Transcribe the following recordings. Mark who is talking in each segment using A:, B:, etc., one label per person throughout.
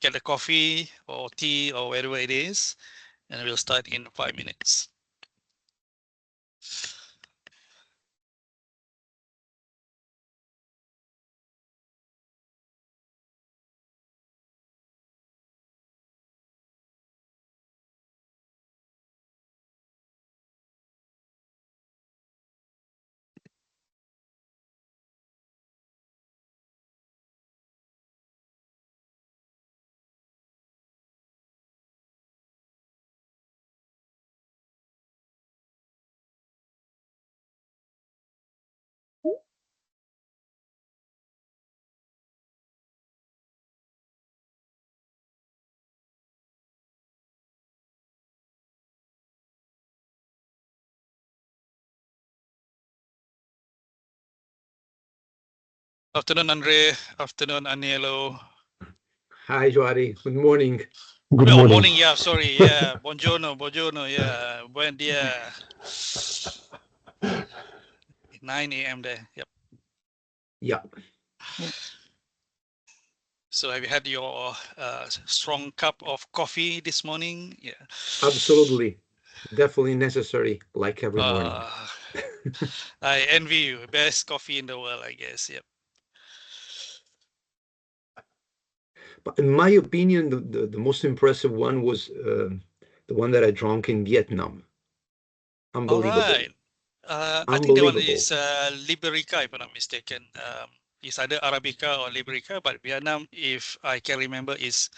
A: get a coffee or tea or whatever it is, and we'll start in 5 minutes. Afternoon, Andre. Afternoon, Anielo.
B: Hi, Joari. Good morning.
C: Good
A: Oh,
C: morning.
A: morning. Yeah, sorry. Yeah, buongiorno, buongiorno. Yeah, buen dia. 9 a.m. there. Yep.
B: Yeah.
A: So have you had your strong cup of coffee this morning? Yeah.
B: Absolutely. Definitely necessary, like every morning.
A: I envy you. Best coffee in the world, I guess. Yep.
B: But in my opinion, the most impressive one was the one that I drank in Vietnam. Unbelievable.
A: All right. I think the one is Liberica, if I'm not mistaken. It's either Arabica or Liberica, but Vietnam, if I can remember, is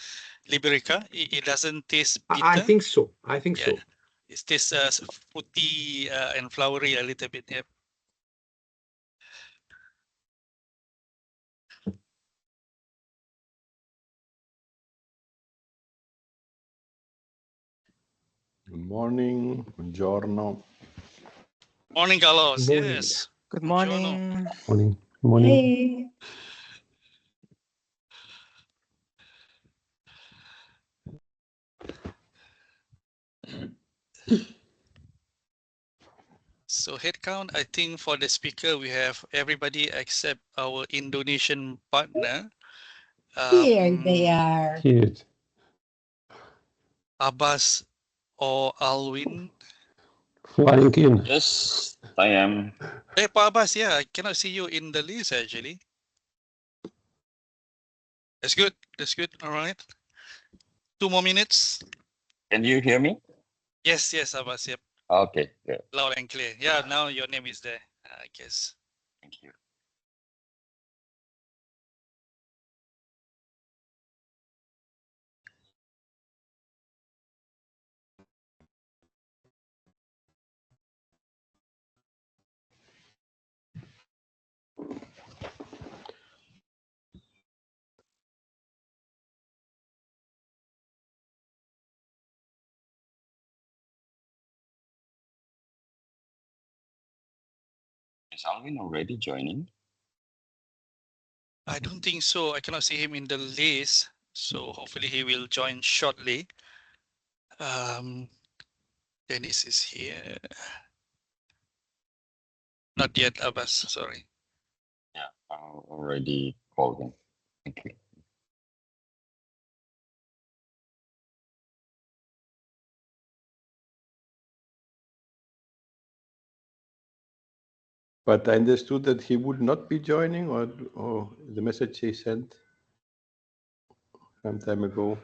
A: Liberica. It doesn't taste bitter.
B: I think so. I think so.
A: It tastes fruity and flowery a little bit. Yep.
C: Good morning. Buongiorno.
A: Morning, Carlos.
B: Morning.
A: Yes.
D: Good morning.
C: Morning. Good morning.
D: Hey.
A: So head count, I think for the speaker, we have everybody except our Indonesian partner.
D: Here they are.
C: Cute.
A: Abbas or Alwin.
C: Flying in.
E: Yes, I am.
A: Hey, Pak Abbas, yeah, I cannot see you in the list actually. That's good. That's good. All right. 2 more minutes.
E: Can you hear me?
A: Yes, yes, Abbas. Yep.
E: Okay, good.
A: Loud and clear. Yeah, now your name is there, I guess.
E: Thank you. Is Alvin already joining?
A: I don't think so. I cannot see him in the list. So hopefully he will join shortly. Dennis is here. Not yet, Abbas. Sorry.
E: Yeah, I already called him. Thank you.
C: But I understood that he would not be joining, or the message he sent some time ago.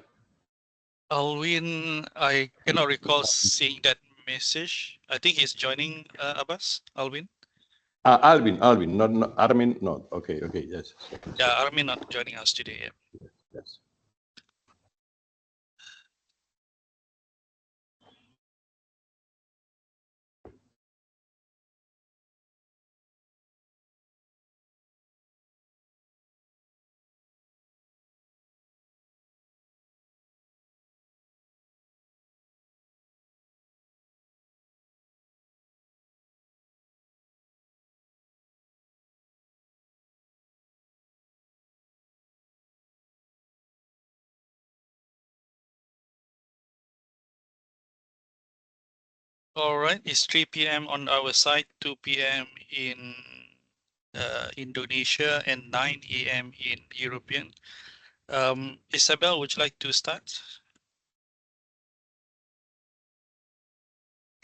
A: Alwin, I cannot recall seeing that message. I think he's joining Abbas. Alwin.
C: Alvin, not Armin, not. Okay, yes.
A: Yeah, Armin not joining us today. Yeah.
C: Yes.
A: All right, it's 3 p.m. on our side, 2 p.m. in Indonesia, and 9 a.m. in European. Isabel, would you like to start?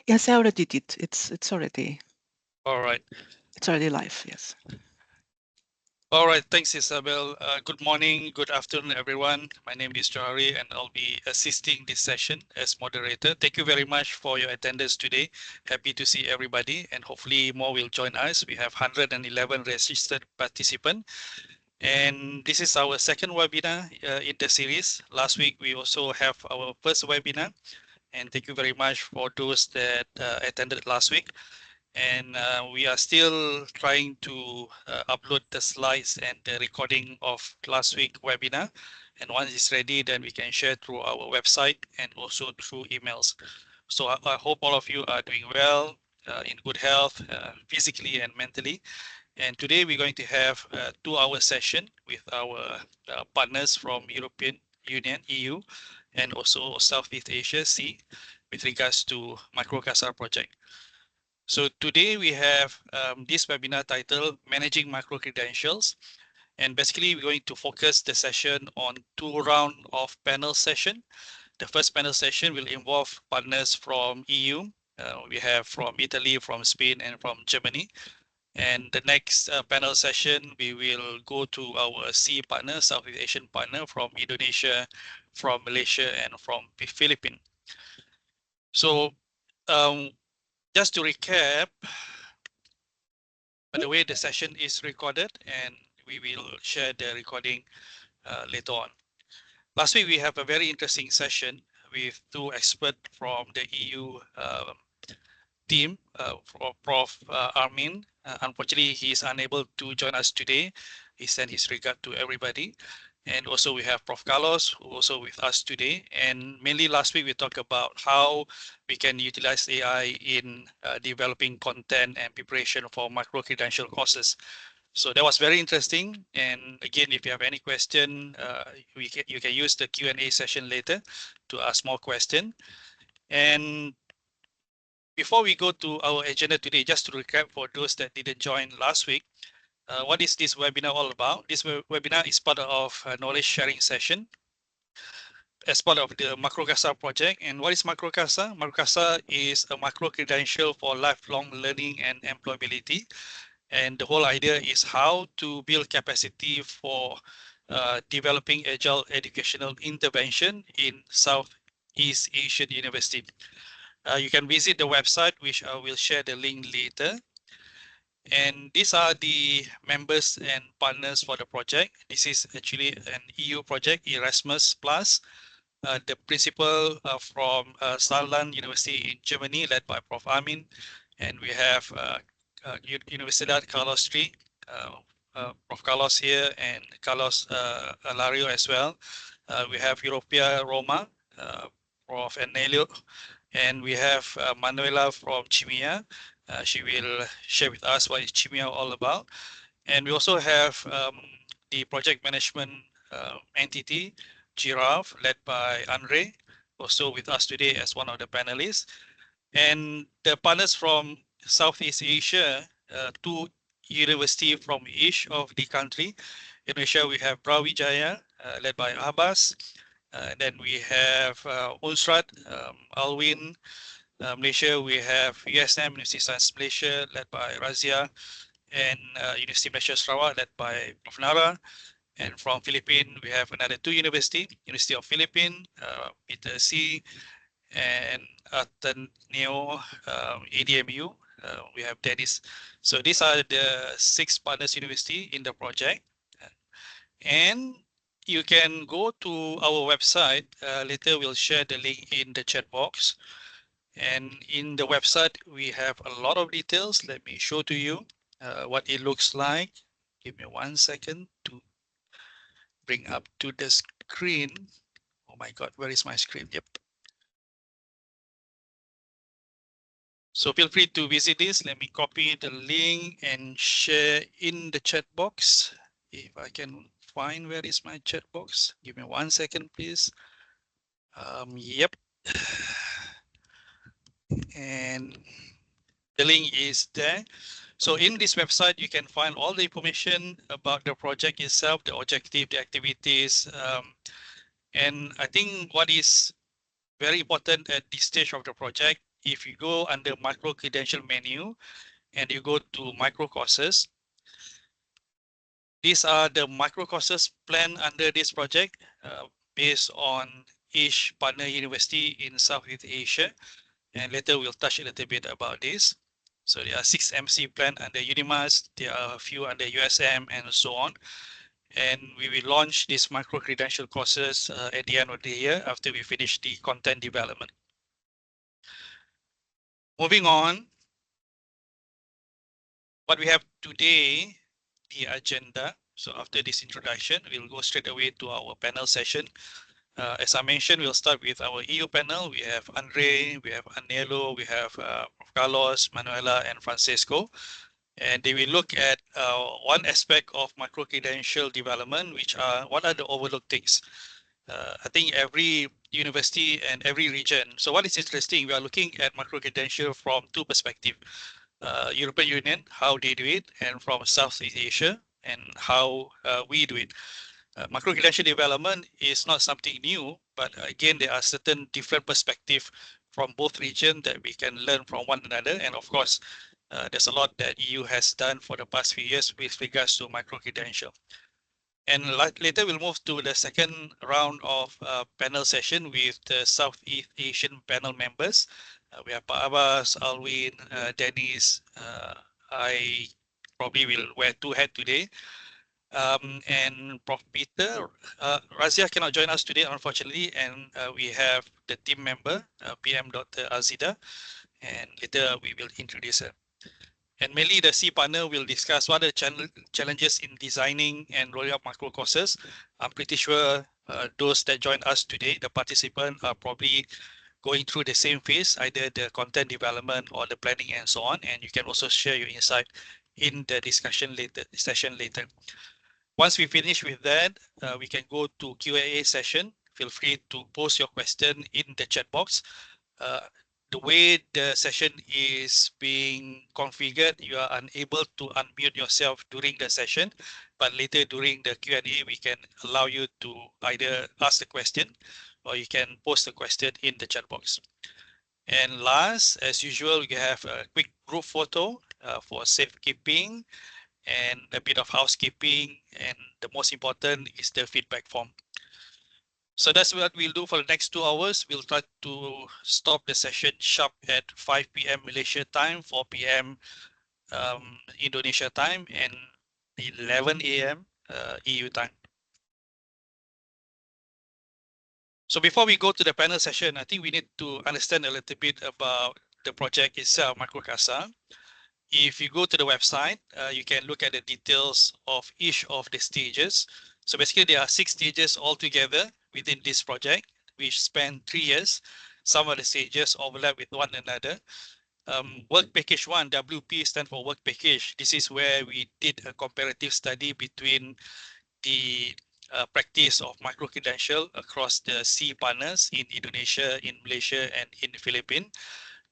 F: Yes, I already did. It's already
A: All right.
F: live. Yes.
A: All right. Thanks, Isabel. Good morning, good afternoon, everyone. My name is Johari, and I'll be assisting this session as moderator. Thank you very much for your attendance today. Happy to see everybody, and hopefully more will join us. We have 111 registered participants. And this is our second webinar in the series. Last week, we also have our first webinar. And thank you very much for those that attended last week. And we are still trying to upload the slides and the recording of last week webinar. And once it's ready, then we can share through our website and also through emails. So I hope all of you are doing well, in good health, physically and mentally. And today we're going to have a 2-hour session with our partners from European Union, EU, and also Southeast Asia, C, with regards to MICROCASA project. So today we have this webinar titled Managing Micro Credentials. And basically we're going to focus the session on 2 rounds of panel session. The first panel session will involve partners from EU. We have from Italy, from Spain, and from Germany. And the next panel session, we will go to our C partner, Southeast Asian partner from Indonesia, from Malaysia, and from the Philippines. So just to recap, by the way, the session is recorded and we will share the recording later on. Last week, we have a very interesting session with 2 experts from the EU team, Prof. Armin. Unfortunately, he is unable to join us today. He sent his regard to everybody. And also we have Prof. Carlos, who also with us today. And mainly last week, we talked about how we can utilize AI in developing content and preparation for micro-credential courses. So that was very interesting. And again, if you have any question, you can use the Q&A session later to ask more questions. And before we go to our agenda today, just to recap for those that didn't join last week, what is this webinar all about? This webinar is part of a knowledge sharing session as part of the MICROCASA project. And what is MICROCASA? MICROCASA is a micro credential for lifelong learning and employability. And the whole idea is how to build capacity for developing agile educational intervention in Southeast Asian University. You can visit the website, which I will share the link later. And these are the members and partners for the project. This is actually an EU project, Erasmus Plus. The principal from Saarland University in Germany, led by Prof. Armin. And we have Universidad Carlos III, Prof. Carlos here, and Carlos Alario as well. We have Europea Roma, Prof. Enelio, and we have Manuela from Chimia. She will share with us what is Chimia all about. And we also have the project management entity, Giraffe, led by Andre, also with us today as one of the panelists. And the partners from Southeast Asia, 2 universities from each of the country. Indonesia, we have Brawijaya, led by Abbas. Then we have Unsrat, Alwin. Malaysia, we have USM, University of Science Malaysia, led by Razia. And University of Malaysia Sarawak, led by Prof. Nara. And from Philippines, we have another 2 universities, University of Philippines, Peter C. And Ateneo, ADMU, we have Dennis. So these are the 6 partners university in the project. And you can go to our website. Later, we'll share the link in the chat box. And in the website, we have a lot of details. Let me show to you what it looks like. Give me 1 second to bring up to the screen. Oh my God, where is my screen? Yep. So feel free to visit this. Let me copy the link and share in the chat box. If I can find where is my chat box. Give me 1 second, please. Yep. And The link is there. So in this website, you can find all the information about the project itself, the objective, the activities. And I think what is very important at this stage of the project, if you go under micro credential menu and you go to micro courses, these are the micro courses planned under this project based on each partner university in Southeast Asia. And later we'll touch a little bit about this. So there are 6 MC planned under UNIMAS, there are a few under USM and so on. And we will launch these micro credential courses at the end of the year after we finish the content development. Moving on, what we have today, the agenda. So after this introduction, we'll go straight away to our panel session. As I mentioned, we'll start with our EU panel. We have Andre, we have Anelo, we have Carlos, Manuela, and Francisco. And they will look at one aspect of micro-credential development, which are what are the overlooked things. I think every university and every region. So what is interesting, we are looking at micro-credential from two perspectives. European Union, how they do it, and from Southeast Asia, and how we do it. Micro-credential development is not something new, but again, there are certain different perspectives from both regions that we can learn from one another. And of course, there's a lot that EU has done for the past few years with regards to micro-credential. And later we'll move to the second round of panel session with the Southeast Asian panel members. We have Pak Abbas, Alwin, Dennis. I probably will wear two hats today. And Prof. Peter. Razia cannot join us today, unfortunately, and we have the team member, PM Dr. Azida, and later we will introduce her. And mainly the C partner will discuss what are the challenges in designing and rolling out macro courses. I'm pretty sure those that join us today, the participants are probably going through the same phase, either the content development or the planning and so on. And you can also share your insight in the discussion session later. Once we finish with that, we can go to Q&A session. Feel free to post your question in the chat box. The way the session is being configured, you are unable to unmute yourself during the session, but later during the Q&A, we can allow you to either ask the question or you can post the question in the chat box. And last, as usual, we have a quick group photo for safekeeping and a bit of housekeeping. And the most important is the feedback form. So that's what we'll do for the next 2 hours. We'll try to stop the session sharp at 5 p.m. Malaysia time, 4 p.m. Indonesia time, and 11 a.m. EU time. So before we go to the panel session, I think we need to understand a little bit about the project itself, MICROCASA. If you go to the website, you can look at the details of each of the stages. So basically, there are 6 stages altogether within this project, which span 3 years. Some of the stages overlap with one another. Work Package 1, WP stands for Work Package. This is where we did a comparative study between the practice of micro-credential across the C partners in Indonesia, in Malaysia, and in the Philippines.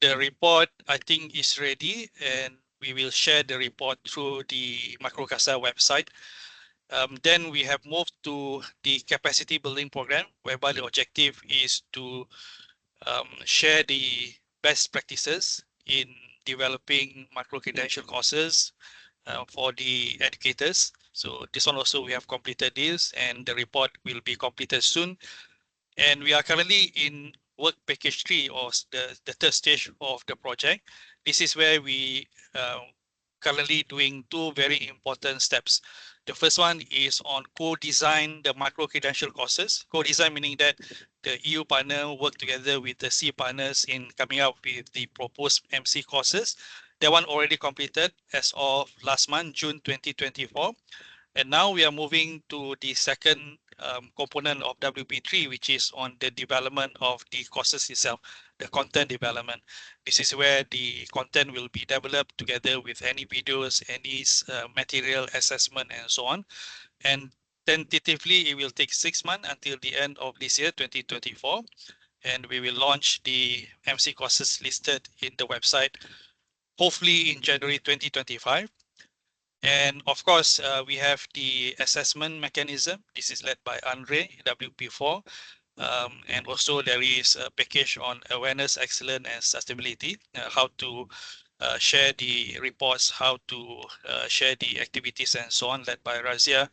A: The report, I think, is ready, and we will share the report through the MICROCASA website. Then we have moved to the capacity building program, whereby the objective is to share the best practices in developing micro-credential courses for the educators. So this one also we have completed this, and the report will be completed soon. And we are currently in Work Package 3, or the third stage of the project. This is where we currently doing 2 very important steps. The first one is on co-design the micro-credential courses. Co-design meaning that the EU partner work together with the C partners in coming up with the proposed MC courses. That one already completed as of last month, June 2024. And now we are moving to the second component of WP3, which is on the development of the courses itself, the content development. This is where the content will be developed together with any videos, any material assessment, and so on. And tentatively, it will take 6 months until the end of this year, 2024. And we will launch the MC courses listed in the website hopefully in January 2025. And of course, we have the assessment mechanism. This is led by Andre, WP4. And also there is a package on awareness, excellence, and sustainability, how to share the reports, how to share the activities and so on, led by Razia.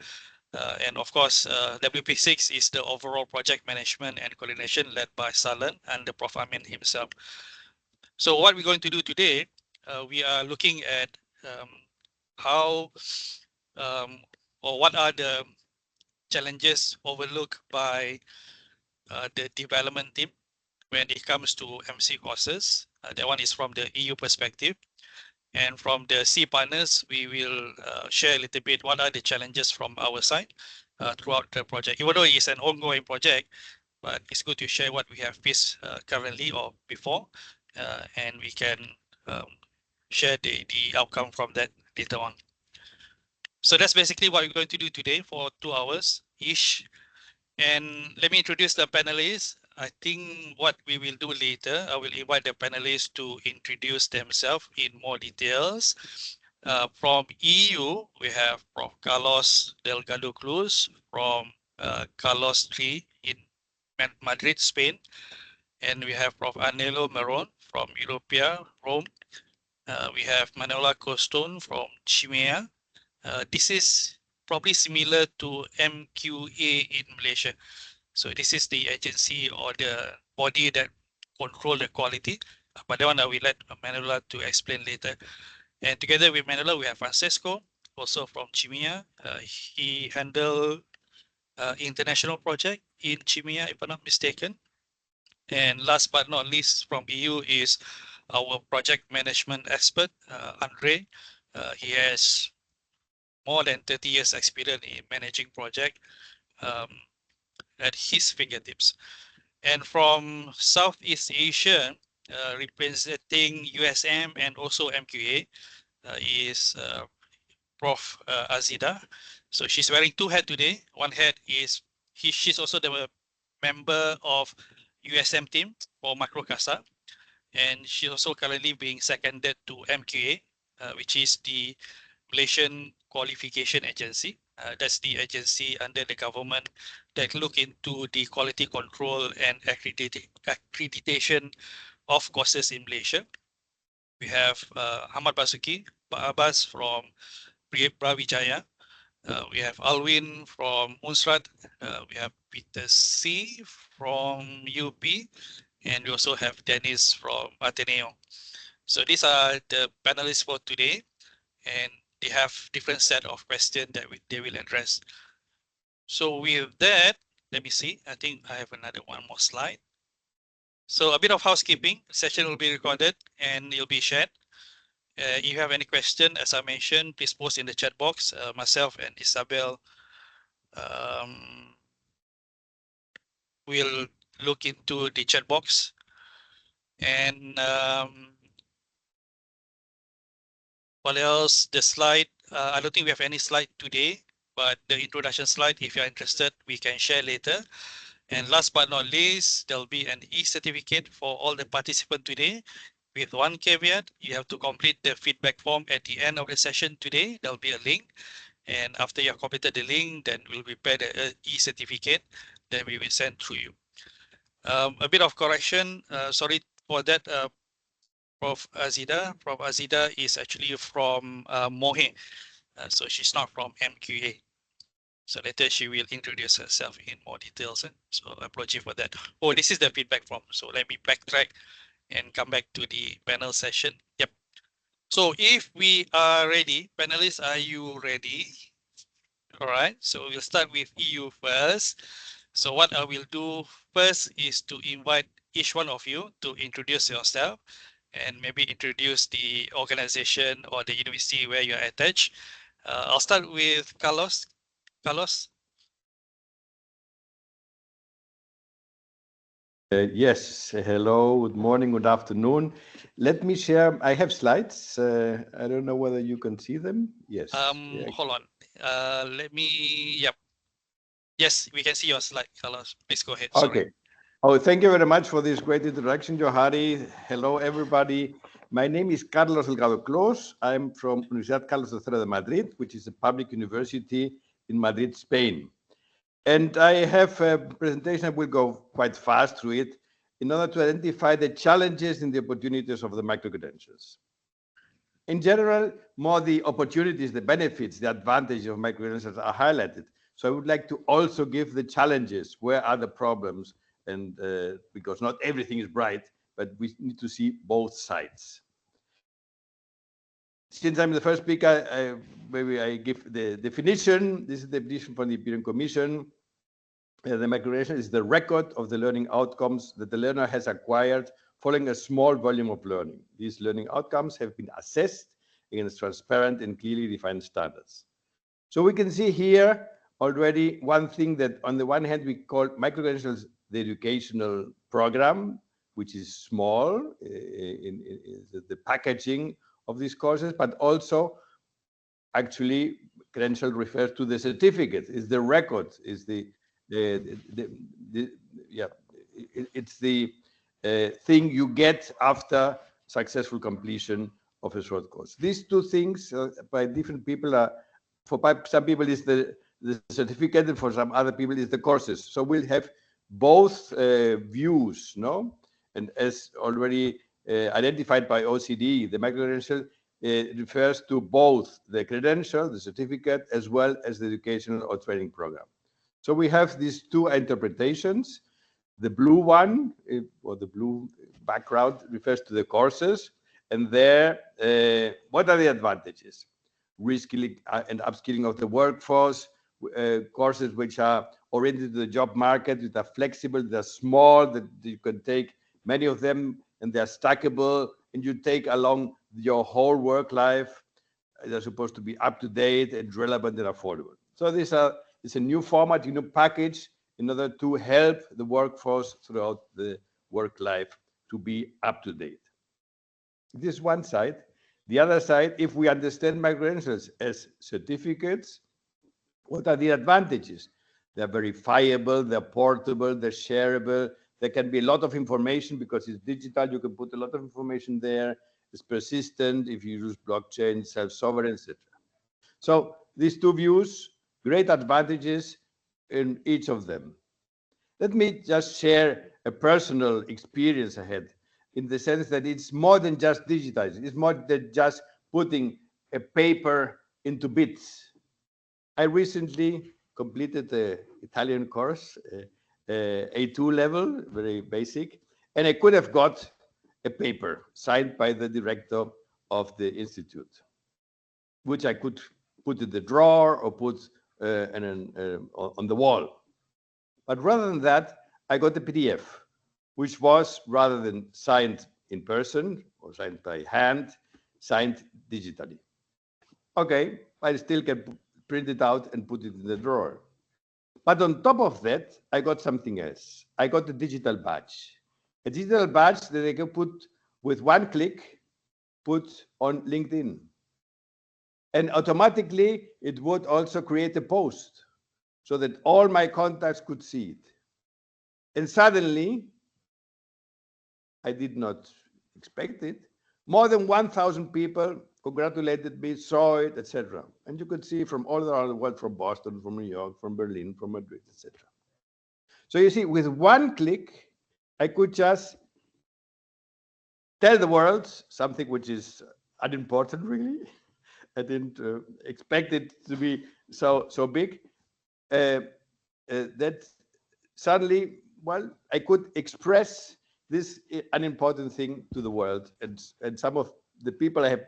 A: And of course, WP6 is the overall project management and coordination led by Salan and the Prof. Amin himself. So what we're going to do today, we are looking at how or what are the challenges overlooked by the development team when it comes to MC courses. That one is from the EU perspective. And from the C partners, we will share a little bit what are the challenges from our side throughout the project. Even though it's an ongoing project, but it's good to share what we have faced currently or before, and we can share the outcome from that later on. So that's basically what we're going to do today for 2 hours ish. And let me introduce the panelists. I think what we will do later, I will invite the panelists to introduce themselves in more details. From EU, we have Prof. Carlos Delgado Cruz from Carlos III in Madrid, Spain. And we have Prof. Anelo Maron from Europea, Rome. We have Manuela Coston from Chimea. This is probably similar to MQA in Malaysia. So this is the agency or the body that control the quality. But that one I will let Manuela to explain later. And together with Manuela, we have Francesco, also from Chimea. He handled international project in Chimea, if I'm not mistaken. And last but not least, from EU is our project management expert, Andre. He has more than 30 years experience in managing project at his fingertips. And from Southeast Asia, representing USM and also MQA is Prof. Azida. So she's wearing 2 hats today. One hat is, she's also the member of USM team for MICROCASA. And she's also currently being seconded to MQA, which is the Malaysian Qualification Agency. That's the agency under the government that look into the quality control and accreditation of courses in Malaysia. We have Ahmad Basuki, Pak Abbas from Brawijaya. We have Alwin from Unsrat. We have Peter C from UP. And we also have Dennis from Ateneo. So these are the panelists for today. And they have different set of questions that they will address. So with that, let me see. I think I have one more slide. So a bit of housekeeping. The session will be recorded and it'll be shared. If you have any question, as I mentioned, please post in the chat box. Myself and Isabel will look into the chat box. And what else? The slide. I don't think we have any slide today, but the introduction slide, if you're interested, we can share later. And last but not least, there'll be an e-certificate for all the participants today. With one caveat, you have to complete the feedback form at the end of the session today. There'll be a link. And after you have completed the link, then we'll prepare the e-certificate. Then we will send through you. A bit of correction. Sorry for that, Prof. Azida. Prof. Azida is actually from Mohe. So she's not from MQA. So later she will introduce herself in more details. So apology for that. Oh, this is the feedback form. So let me backtrack and come back to the panel session. Yep. So if we are ready, panelists, are you ready? All right. So we'll start with EU first. So what I will do first is to invite each one of you to introduce yourself and maybe introduce the organization or the university where you're attached. I'll start with Carlos. Carlos?
C: Yes, hello, good morning, good afternoon. Let me share, I have slides. I don't know whether you can see them. Yes. Yeah.
A: Hold on. Let me, yep. Yes, we can see your slide, Carlos. Please go ahead. Sorry.
C: Okay. Oh, thank you very much for this great introduction, Johari. Hello, everybody. My name is Carlos Delgado Clos. I'm from Universidad Carlos III de Madrid, which is a public university in Madrid, Spain. And I have a presentation, I will go quite fast through it, in order to identify the challenges and the opportunities of the micro-credentials. In general, more the opportunities, the benefits, the advantages of micro-credentials are highlighted. So I would like to also give the challenges, where are the problems, and because not everything is bright, but we need to see both sides. Since I'm the first speaker, maybe I give the definition. This is the definition from the European Commission. The micro-credential is the record of the learning outcomes that the learner has acquired following a small volume of learning. These learning outcomes have been assessed against transparent and clearly defined standards. So we can see here already one thing that on the one hand we call micro-credentials the educational program, which is small in the packaging of these courses, but also actually credential refers to the certificate, is the record, is it's the thing you get after successful completion of a short course. These two things by different people are, for some people is the certificate, and for some other people is the courses. So we'll have both views, no? And as already identified by OECD, the micro-credential refers to both the credential, the certificate, as well as the educational or training program. So we have these two interpretations. The blue one, or the blue background, refers to the courses. And there, what are the advantages? Reskilling and upskilling of the workforce, courses which are oriented to the job market, that are flexible, they're small, that you can take many of them, and they're stackable, and you take along your whole work life. They're supposed to be up to date and relevant and affordable. So it's a new format, new package in order to help the workforce throughout the work life to be up to date. This is one side. The other side, if we understand micro-credentials as certificates, what are the advantages? They're verifiable, they're portable, they're shareable. There can be a lot of information because it's digital. You can put a lot of information there. It's persistent if you use blockchain, self-sovereign, etc. So these two views, great advantages in each of them. Let me just share a personal experience ahead, in the sense that it's more than just digitizing. It's more than just putting a paper into bits. I recently completed the Italian course, A2 level, very basic, and I could have got a paper signed by the director of the institute, which I could put in the drawer or put on the wall. But rather than that, I got the PDF, which was, rather than signed in person or signed by hand, signed digitally. Okay, I still can print it out and put it in the drawer. But on top of that, I got something else. I got a digital badge. A digital badge that I can put with one click, put on LinkedIn. And automatically, it would also create a post so that all my contacts could see it. And suddenly, I did not expect it, more than 1,000 people congratulated me, saw it, etc. And you could see from all around the world, from Boston, from New York, from Berlin, from Madrid, etc. So you see, with one click, I could just tell the world something which is unimportant, really. I didn't expect it to be so big. That suddenly, well, I could express this unimportant thing to the world, and some of the people I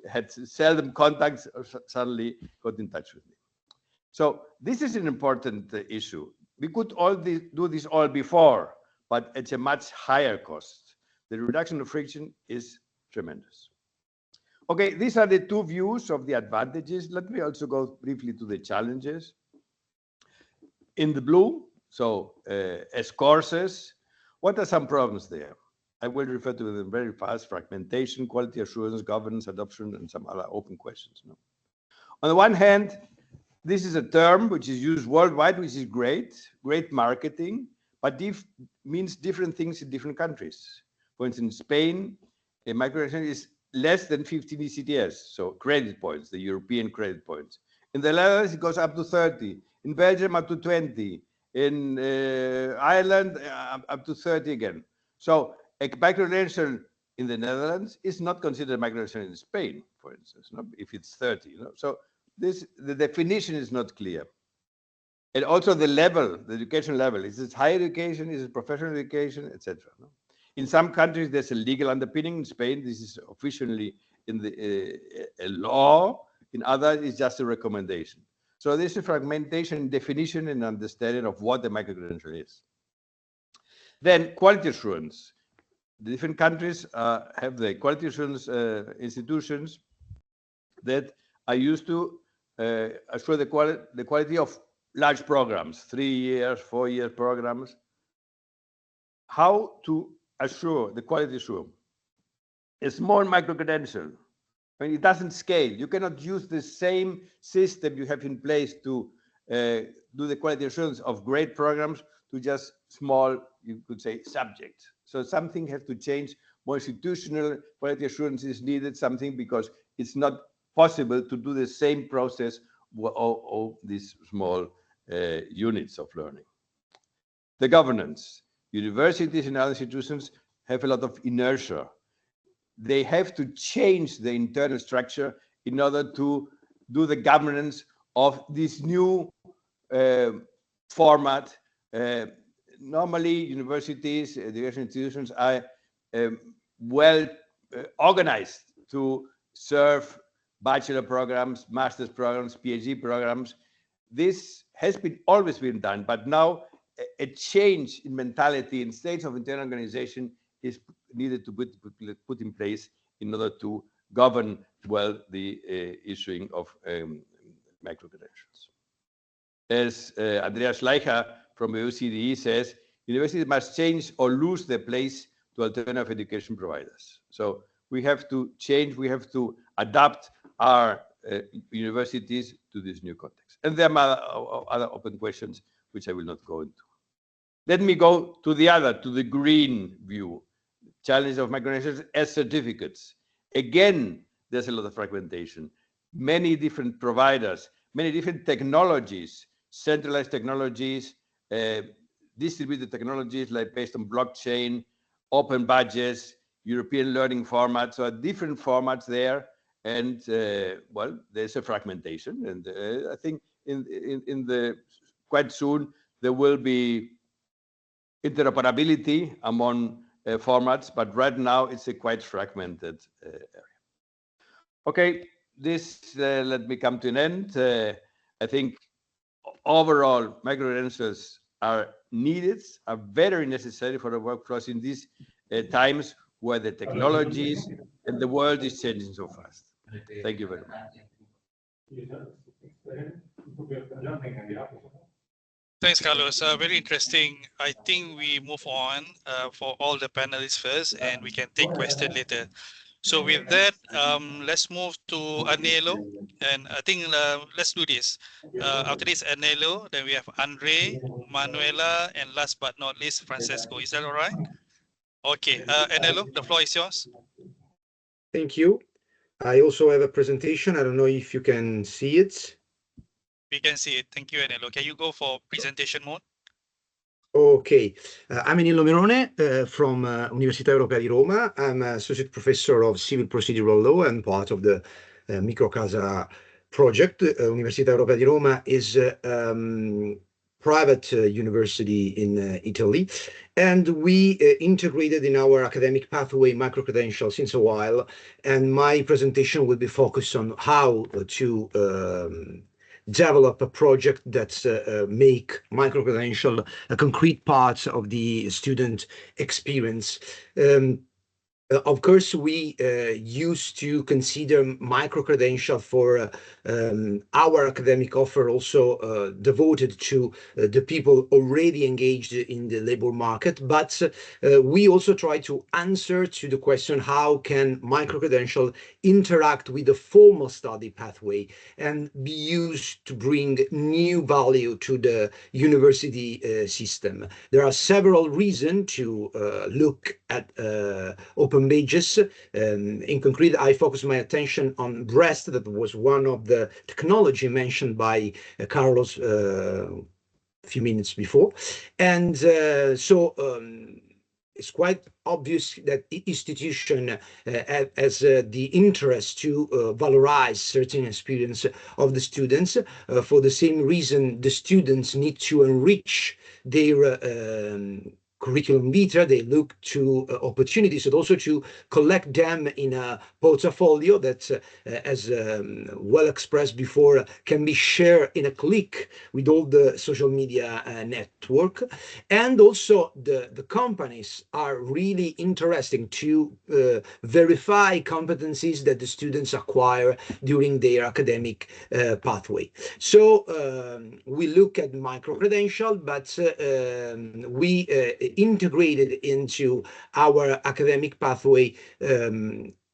C: had seldom contacts suddenly got in touch with me. So this is an important issue. We could do this all before, but it's a much higher cost. The reduction of friction is tremendous. Okay, these are the two views of the advantages. Let me also go briefly to the challenges. In the blue, so as courses, what are some problems there? I will refer to them very fast: fragmentation, quality assurance, governance, adoption, and some other open questions. No? On the one hand, this is a term which is used worldwide, which is great marketing, but means different things in different countries. For instance, in Spain, a micro-credential is less than 15 ECTS, so credit points, the European credit points. In the Netherlands, it goes up to 30. In Belgium, up to 20. In Ireland, up to 30 again. So a micro-credential in the Netherlands is not considered a micro-credential in Spain, for instance, no? If it's 30. You know? So the definition is not clear. And also the level, the education level. Is it higher education? Is it professional education, etc.? No? In some countries, there's a legal underpinning. In Spain, this is officially in the a law. In others, it's just a recommendation. So there's a fragmentation, definition, and understanding of what the micro-credential is. Then quality assurance. The different countries have the quality assurance institutions that are used to assure the quality of large programs, 3 years, 4 year programs. How to assure the quality assurance? A small micro-credential. I mean, it doesn't scale. You cannot use the same system you have in place to do the quality assurance of great programs to just small, you could say, subjects. So something has to change. More institutional quality assurance is needed, something because it's not possible to do the same process of these small units of learning. The governance. Universities and other institutions have a lot of inertia. They have to change the internal structure in order to do the governance of this new format. Normally, universities, education institutions are well organized to serve bachelor programs, master's programs, PhD programs. This has always been done, but now a change in mentality in states of internal organization is needed to put in place in order to govern well the issuing of micro-credentials. As Andreas Schleicher from the OCDE says, universities must change or lose their place to alternative education providers. So we have to change, we have to adapt our universities to this new context. And there are other open questions which I will not go into. Let me go to the green view. Challenge of micro-credentials as certificates. Again, there's a lot of fragmentation. Many different providers, many different technologies, centralized technologies, distributed technologies like based on blockchain, open budgets, European learning formats, so different formats there. And well, there's a fragmentation. And I think quite soon there will be interoperability among formats, but right now it's a quite fragmented area. Okay, this let me come to an end. I think overall micro-credentials are needed, are very necessary for the workforce in these times where the technologies and the world is changing so fast. Thank you very much.
A: Thanks, Carlos. Very interesting. I think we move on for all the panelists first, and we can take questions later. So with that, let's move to Anelo, and I think let's do this. After this, Anelo, then we have Andre, Manuela, and last but not least, Francesco. Is that all right? Okay, Anelo, the floor is yours.
B: Thank you. I also have a presentation. I don't know if you can see it.
A: We can see it. Thank you, Anelo. Can you go for presentation mode?
B: Okay. I'm Anilo Merone from Università Europea di Roma. I'm Associate Professor of Civil Procedural Law and part of the MICROCASA project. Università Europea di Roma is private university in Italy, and we integrated in our academic pathway micro-credential since a while, and my presentation will be focused on how to develop a project that make micro-credential a concrete part of the student experience. Of course, we used to consider micro-credential for our academic offer also devoted to the people already engaged in the labor market, but we also try to answer to the question, how can micro-credential interact with the formal study pathway and be used to bring new value to the university system? There are several reasons to look at open badges. In concrete, I focus my attention on breast. That was one of the technology mentioned by Carlos a few minutes before. And it's quite obvious that institution has the interest to valorize certain experience of the students. For the same reason, the students need to enrich their curriculum vitae. They look to opportunities and also to collect them in a portfolio that, as well expressed before, can be shared in a click with all the social media network. And also the companies are really interesting to verify competencies that the students acquire during their academic pathway. So we look at micro-credential, but we integrated into our academic pathway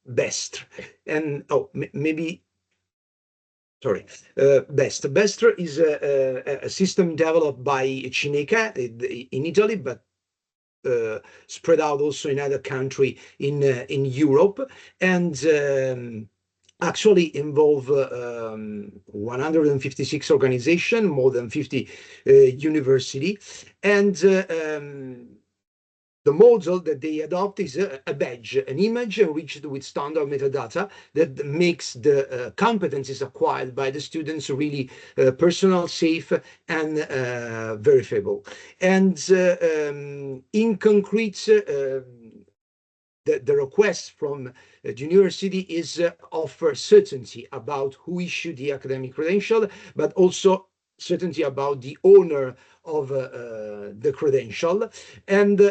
B: BEST. And maybe sorry, BEST. BEST is a system developed by Cineca in Italy, but spread out also in other country in Europe, and actually involve 156 organizations, more than 50 university, and the model that they adopt is a badge, an image enriched with standard metadata that makes the competencies acquired by the students really personal, safe, and verifiable. And in concrete, the request from the university is offer certainty about who issued the academic credential, but also certainty about the owner of the credential. And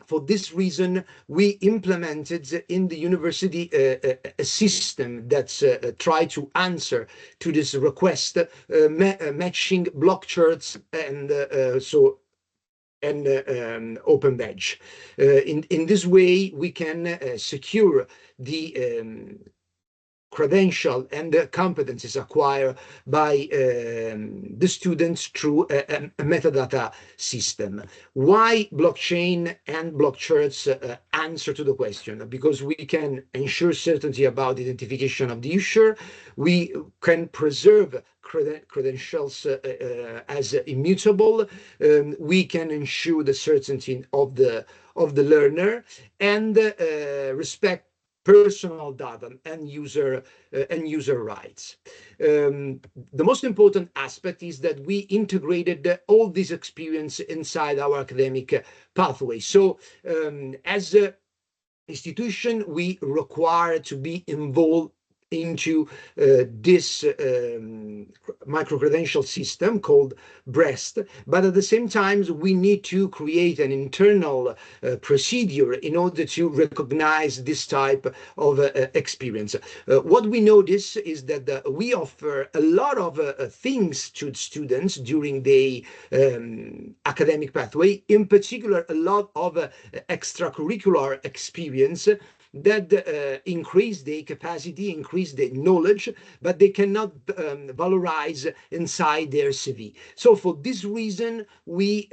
B: for this reason, we implemented in the university a system that try to answer to this request, matching block charts and open badge. In this way, we can secure the credential and the competencies acquired by the students through a metadata system. Why blockchain and block charts answer to the question? Because we can ensure certainty about identification of the issuer. We can preserve credentials as immutable. We can ensure the certainty of the learner and respect personal data and user rights. The most important aspect is that we integrated all this experience inside our academic pathway. So as an institution, we require to be involved into this micro-credential system called BREST, but at the same time, we need to create an internal procedure in order to recognize this type of experience. What we notice is that we offer a lot of things to students during the academic pathway, in particular, a lot of extracurricular experience that increase their capacity, increase their knowledge, but they cannot valorize inside their CV. So for this reason, we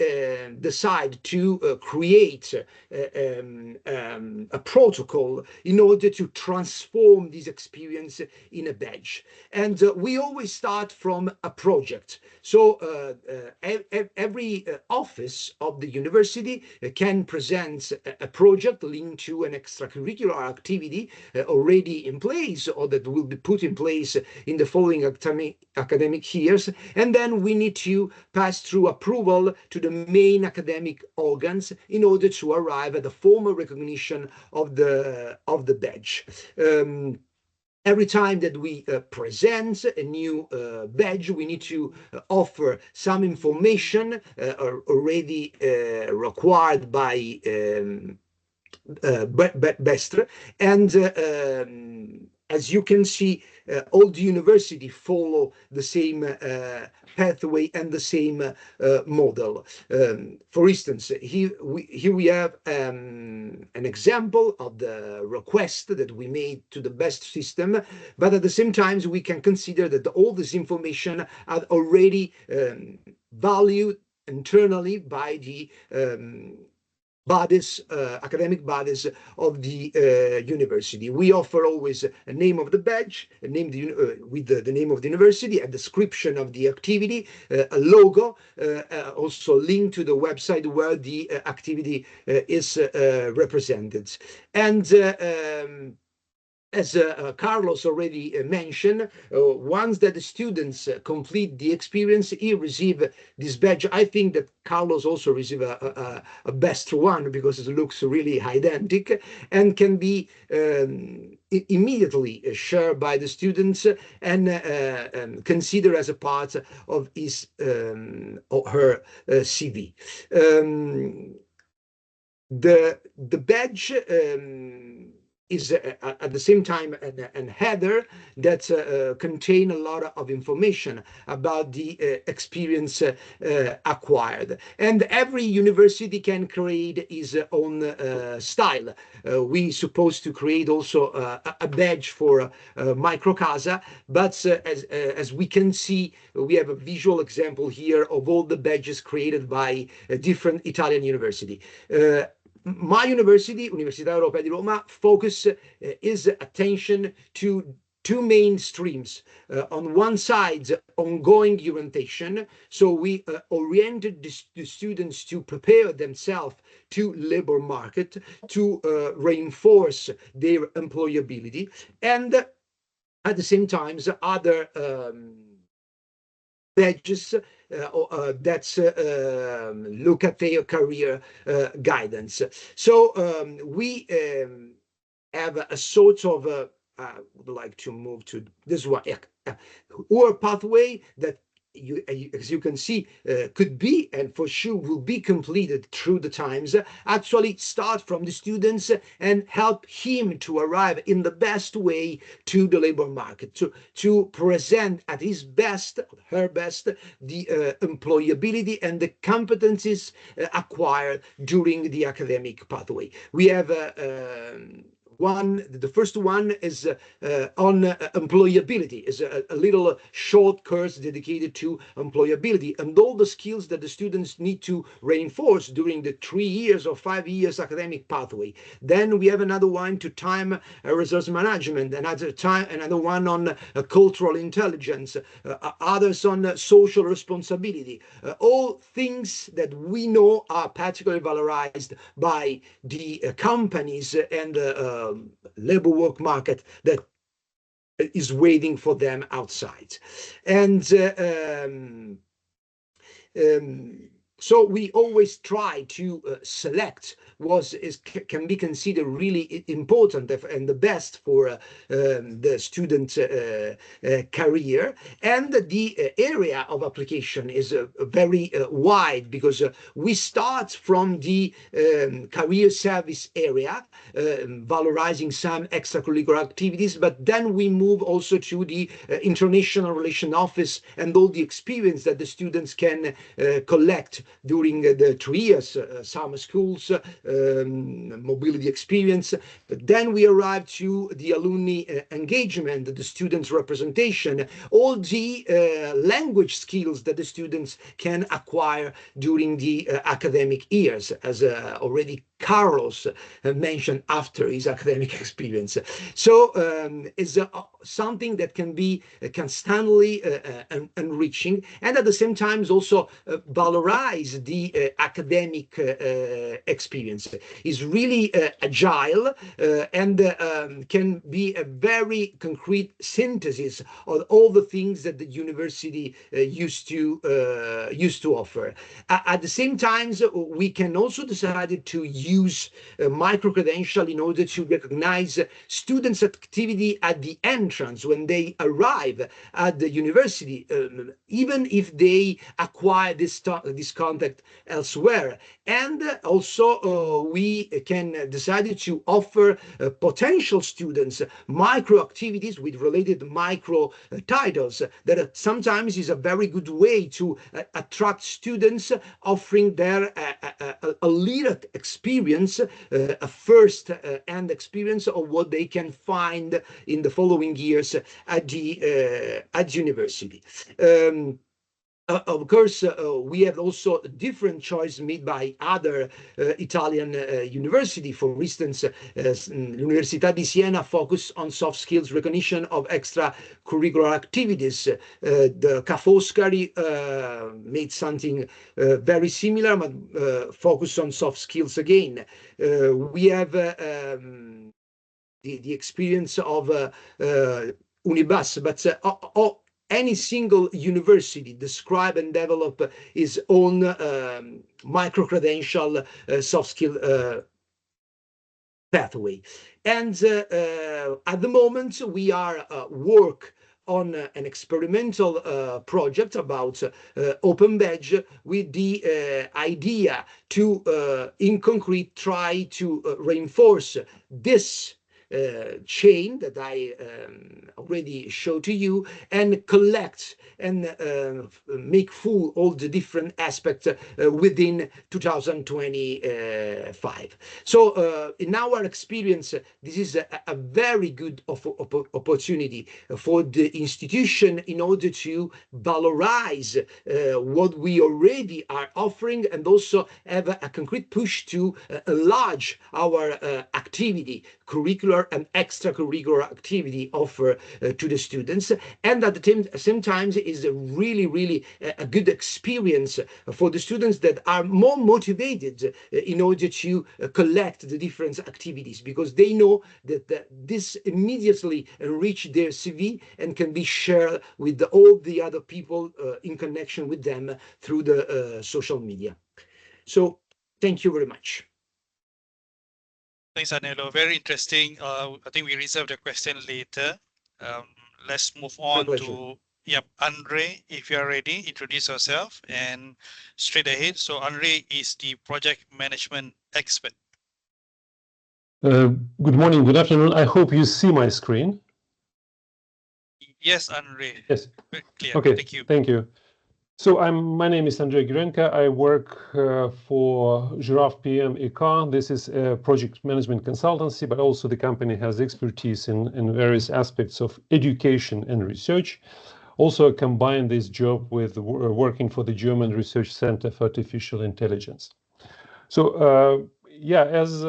B: decide to create a protocol in order to transform this experience in a badge. And we always start from a project. So every office of the university can present a project linked to an extracurricular activity already in place or that will be put in place in the following academic years. And then we need to pass through approval to the main academic organs in order to arrive at the formal recognition of the badge. Every time that we present a new badge, we need to offer some information already required by Bestre. And as you can see, all the university follow the same pathway and the same model. For instance, here we have an example of the request that we made to the BEST system, but at the same time, we can consider that all this information are already valued internally by the bodies, academic bodies of the university. We offer always a name of the badge, a name with the name of the university, a description of the activity, a logo, also linked to the website where the activity is represented. And as Carlos already mentioned, once that the students complete the experience, he receive this badge. I think that Carlos also receive a best one because it looks really identical and can be immediately shared by the students and considered as a part of his or her CV. The badge is at the same time an header that contain a lot of information about the experience acquired. And every university can create its own style. We supposed to create also a badge for MICROCASA, but as we can see, we have a visual example here of all the badges created by different Italian university. My university, Università Europea di Roma, focus is attention to two main streams. On one side, ongoing orientation. So we oriented the students to prepare themselves to labor market, to reinforce their employability, and at the same time, other badges that look at their career guidance. So we have a sort of I would like to move to this one, or pathway that as you can see, could be and for sure will be completed through the times, actually start from the students and help him to arrive in the best way to the labor market, to present at his best, her best, the employability and the competencies acquired during the academic pathway. We have the first one is on employability, is a little short course dedicated to employability and all the skills that the students need to reinforce during the 3 years or 5 years academic pathway. Then we have another one to time resource management, another one on cultural intelligence, others on social responsibility, all things that we know are particularly valorized by the companies and labor work market that is waiting for them outside. And so we always try to select what can be considered really important and the best for the student career. And the area of application is very wide because we start from the career service area, valorizing some extracurricular activities, but then we move also to the international relation office and all the experience that the students can collect during the 3 years, summer schools, mobility experience. But then we arrive to the alumni engagement, the students' representation, all the language skills that the students can acquire during the academic years, as already Carlos mentioned after his academic experience. So it's something that can be constantly enriching and at the same time also valorize the academic experience. Is really agile and can be a very concrete synthesis of all the things that the university used to offer. At the same time, we can also decide to use micro-credential in order to recognize students' activity at the entrance when they arrive at the university, even if they acquire this contact elsewhere. And also we can decide to offer potential students micro activities with related micro titles that sometimes is a very good way to attract students, offering their a little experience, a first hand experience of what they can find in the following years at the university. Of course, we have also different choice made by other Italian university. For instance, L'Università di Siena focus on soft skills recognition of extracurricular activities. The Ca' Foscari made something very similar, but focus on soft skills again. We have the experience of Unibus, but any single university describe and develop its own micro-credential soft skill pathway. And at the moment, we are work on an experimental project about open badge with the idea to, in concrete, try to reinforce this chain that I already showed to you and collect and make full all the different aspects within 2025. So in our experience, this is a very good opportunity for the institution in order to valorize what we already are offering and also have a concrete push to enlarge our activity, curricular and extracurricular activity offer to the students. And at the same time is a really a good experience for the students that are more motivated in order to collect the different activities, because they know that this immediately enrich their CV and can be shared with all the other people in connection with them through the social media. So thank you very much.
A: Thanks, Anelo. Very interesting. I think we reserve the question later. Let's move on to Andre. If you are ready, introduce yourself and straight ahead. So Andre is the project management expert.
G: Good morning, good afternoon. I hope you see my screen.
A: Yes, Andre.
G: Yes.
A: Very clear.
G: Okay.
A: Thank you.
G: Thank you. So my name is Andrei Girenka. I work for Giraffe PM ECA. This is a project management consultancy, but also the company has expertise in various aspects of education and research. Also combine this job with working for the German Research Center for Artificial Intelligence. So as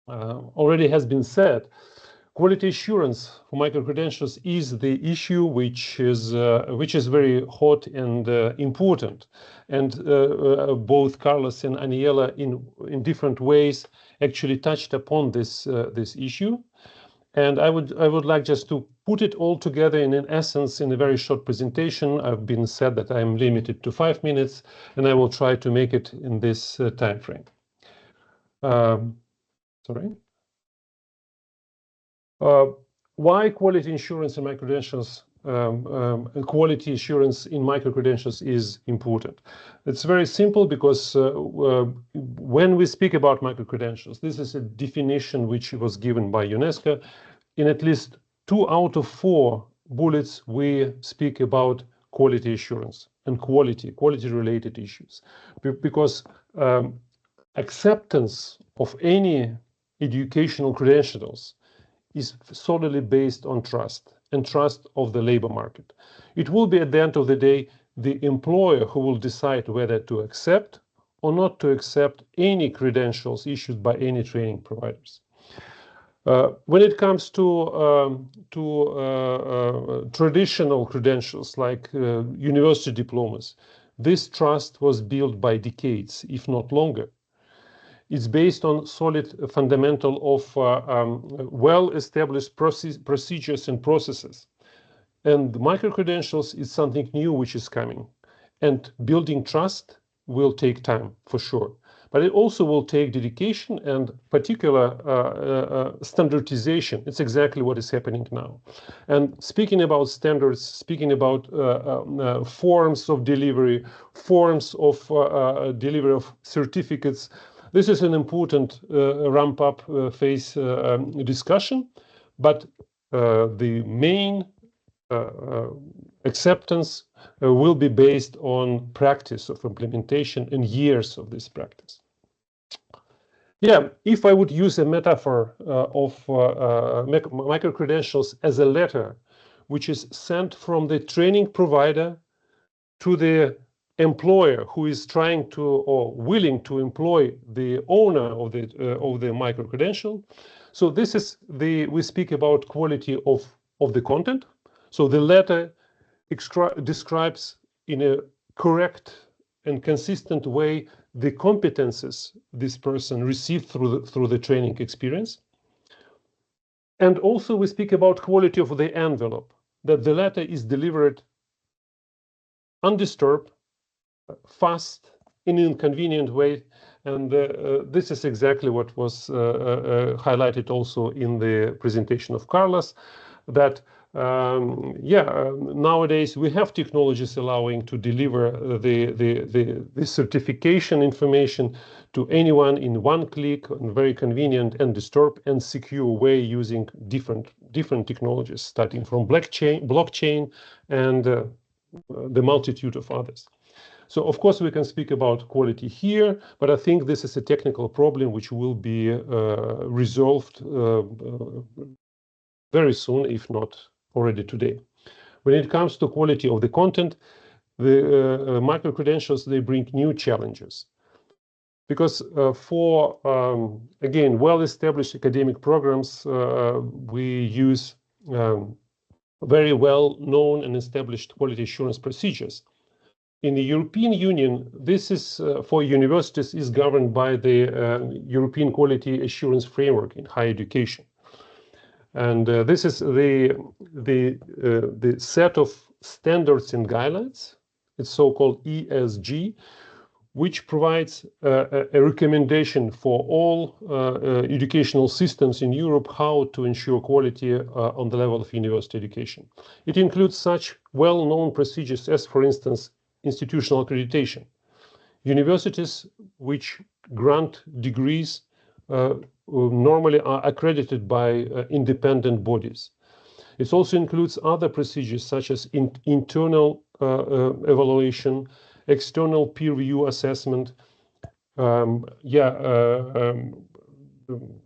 G: already has been said, quality assurance for micro-credentials is the issue which is very hot and important. And both Carlos and Aniela in different ways actually touched upon this issue. And I would like just to put it all together in an essence in a very short presentation. I've been said that I'm limited to 5 minutes, and I will try to make it in this time frame. Sorry. Why quality insurance and micro-credentials, quality assurance in micro-credentials is important? It's very simple because when we speak about micro-credentials, this is a definition which was given by UNESCO. In at least 2 out of 4 bullets, we speak about quality assurance and quality-related issues. Because acceptance of any educational credentials is solely based on trust and trust of the labor market. It will be at the end of the day the employer who will decide whether to accept or not to accept any credentials issued by any training providers. When it comes to traditional credentials like university diplomas, this trust was built by decades, if not longer. It's based on solid fundamental of well-established procedures and processes. And micro-credentials is something new which is coming. And building trust will take time, for sure. But it also will take dedication and particular standardization. It's exactly what is happening now. And speaking about standards, speaking about forms of delivery, forms of delivery of certificates, this is an important ramp-up phase discussion, but the main acceptance will be based on practice of implementation and years of this practice. Yeah, if I would use a metaphor of micro-credentials as a letter, which is sent from the training provider to the employer who is trying to or willing to employ the owner of the micro credential. So this is we speak about quality of the content. So the letter describes in a correct and consistent way the competences this person received through the training experience. And also we speak about quality of the envelope, that the letter is delivered undisturbed, fast, in an inconvenient way. And this is exactly what was highlighted also in the presentation of Carlos, that nowadays we have technologies allowing to deliver the certification information to anyone in one click, in very convenient and disturbed and secure way using different technologies, starting from blockchain and the multitude of others. So of course we can speak about quality here, but I think this is a technical problem which will be resolved very soon, if not already today. When it comes to quality of the content, the micro-credentials, they bring new challenges. Because for, again, well-established academic programs, we use very well-known and established quality assurance procedures. In the European Union, this is for universities is governed by the European Quality Assurance Framework in higher education, and this is the set of standards and guidelines. It's so-called ESG, which provides a recommendation for all educational systems in Europe how to ensure quality on the level of university education. It includes such well-known procedures as, for instance, institutional accreditation. Universities which grant degrees normally are accredited by independent bodies. It also includes other procedures such as internal evaluation, external peer review assessment,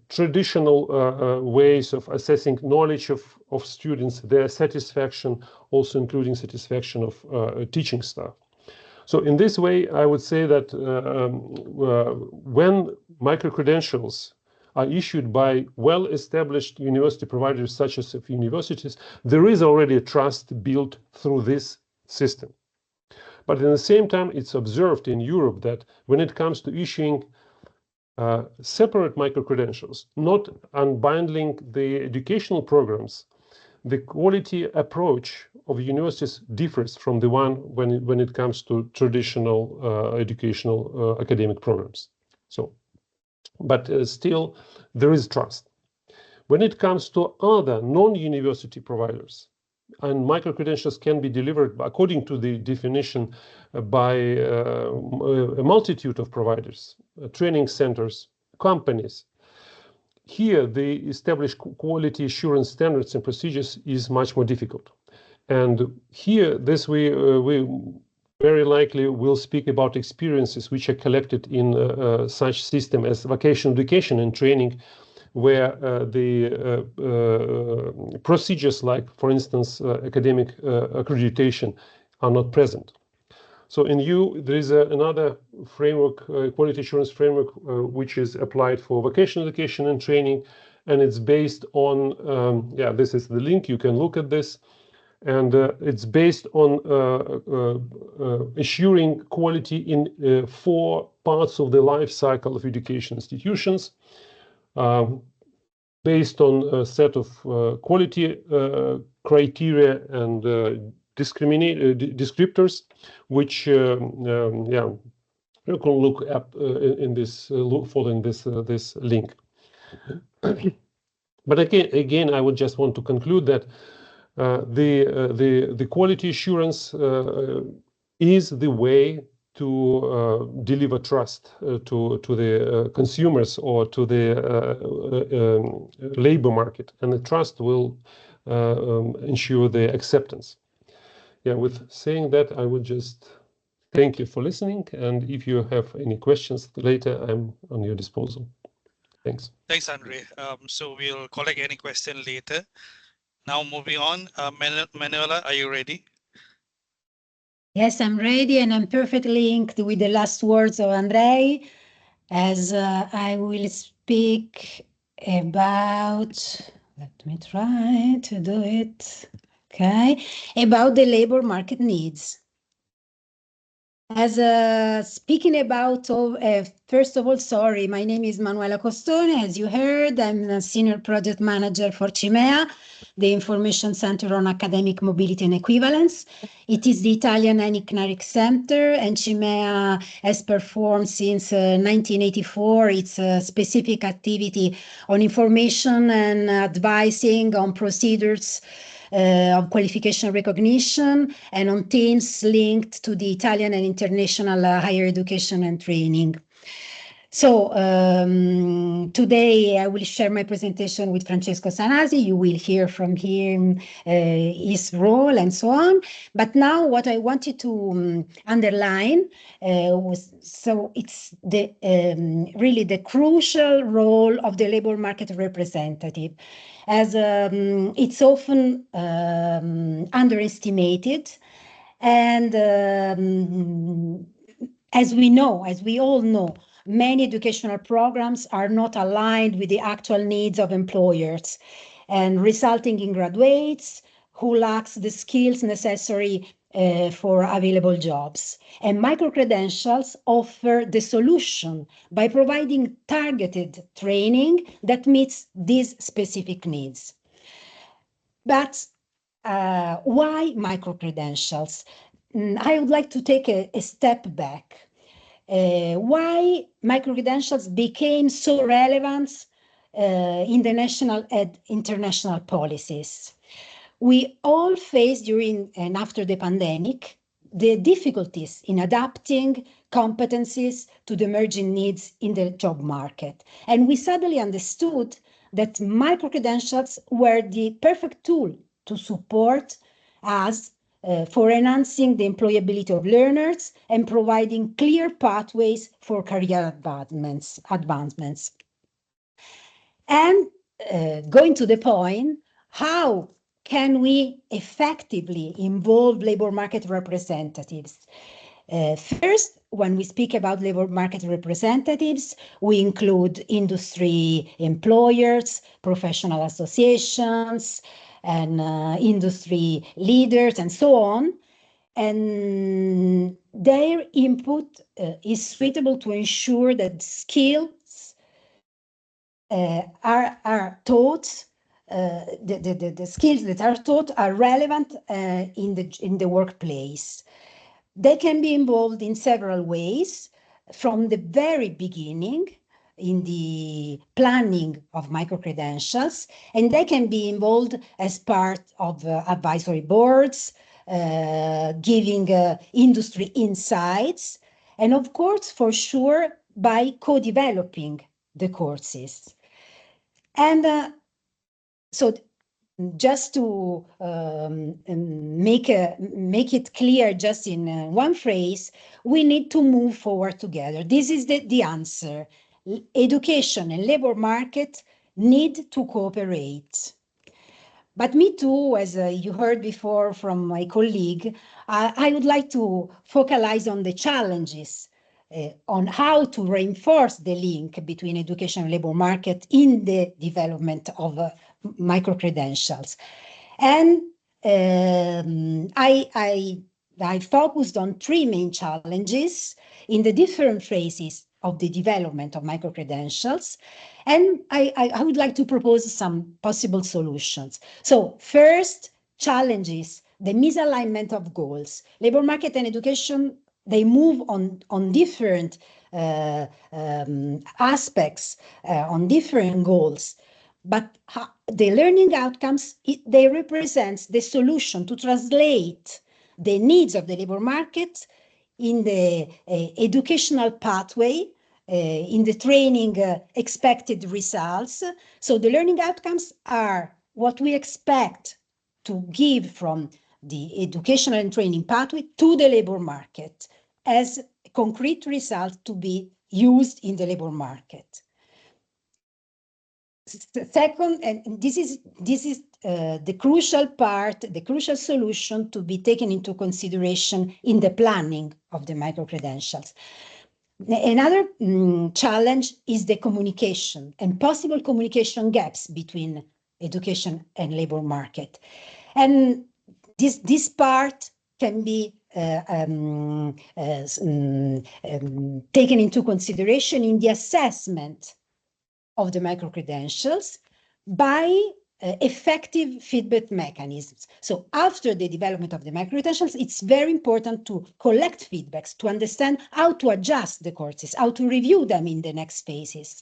G: traditional ways of assessing knowledge of students, their satisfaction, also including satisfaction of teaching staff. So in this way, I would say that when micro-credentials are issued by well-established university providers such as universities, there is already a trust built through this system. But at the same time, it's observed in Europe that when it comes to issuing separate micro-credentials, not unbundling the educational programs, the quality approach of universities differs from the one when it comes to traditional educational academic programs. So, but still, there is trust. When it comes to other non-university providers, and micro-credentials can be delivered according to the definition by a multitude of providers, training centers, companies. Here, the established quality assurance standards and procedures is much more difficult. And here, this we very likely will speak about experiences which are collected in such system as vocational education and training, where the procedures like, for instance, academic accreditation are not present. So in EU, there is another framework, quality assurance framework, which is applied for vocational education and training, and it's based on, this is the link, you can look at this, and it's based on assuring quality in 4 parts of the life cycle of education institutions, based on a set of quality criteria and descriptors, which you can look up in this following this link. But again, I would just want to conclude that the quality assurance is the way to deliver trust to the consumers or to the labor market, and the trust will ensure the acceptance. Yeah, with saying that, I would just thank you for listening, and if you have any questions later, I'm on your disposal. Thanks.
A: Thanks, Andre. So we'll collect any question later. Now moving on, Manuela, are you ready?
D: Yes, I'm ready, and I'm perfectly linked with the last words of Andrei, as I will speak about, let me try to do it, okay, about the labor market needs. As speaking about, first of all, sorry, my name is Manuela Costone. As you heard, I'm a senior project manager for CIMEA, the Information Center on Academic Mobility and Equivalence. It is the Italian ENIC Center, and CIMEA has performed since 1984 its specific activity on information and advising on procedures of qualification recognition and on themes linked to the Italian and international higher education and training. So today I will share my presentation with Francesco Sanasi. You will hear from him his role and so on. But now what I wanted to underline was, so it's the really the crucial role of the labor market representative, as it's often underestimated, and as we all know, many educational programs are not aligned with the actual needs of employers, and resulting in graduates who lacks the skills necessary for available jobs. And micro-credentials offer the solution by providing targeted training that meets these specific needs. But why micro-credentials? I would like to take a step back. Why micro-credentials became so relevant in the national and international policies. We all faced during and after the pandemic the difficulties in adapting competencies to the emerging needs in the job market. And we suddenly understood that micro-credentials were the perfect tool to support us for enhancing the employability of learners and providing clear pathways for career advancements. And going to the point, how can we effectively involve labor market representatives? First, when we speak about labor market representatives, we include industry employers, professional associations, and industry leaders, and so on. And their input is suitable to ensure that skills are taught, the skills that are taught are relevant in the workplace. They can be involved in several ways, from the very beginning in the planning of micro-credentials, and they can be involved as part of advisory boards, giving industry insights, and of course, for sure, by co-developing the courses. And so just to make it clear just in one phrase, we need to move forward together. This is the answer. Education and labor market need to cooperate. But me too, as you heard before from my colleague, I would like to focalize on the challenges, on how to reinforce the link between education and labor market in the development of micro-credentials. And I focused on three main challenges in the different phases of the development of micro-credentials. And I would like to propose some possible solutions. So first challenge is the misalignment of goals. Labor market and education, they move on different aspects, on different goals. But the learning outcomes, they represent the solution to translate the needs of the labor market in the educational pathway, in the training expected results. So the learning outcomes are what we expect to give from the educational and training pathway to the labor market as concrete results to be used in the labor market. second, and this is the crucial part, the crucial solution to be taken into consideration in the planning of the micro-credentials. Another challenge is the communication and possible communication gaps between education and labor market. And this part can be taken into consideration in the assessment of the micro-credentials by effective feedback mechanisms. So after the development of the micro-credentials, it's very important to collect feedbacks, to understand how to adjust the courses, how to review them in the next phases.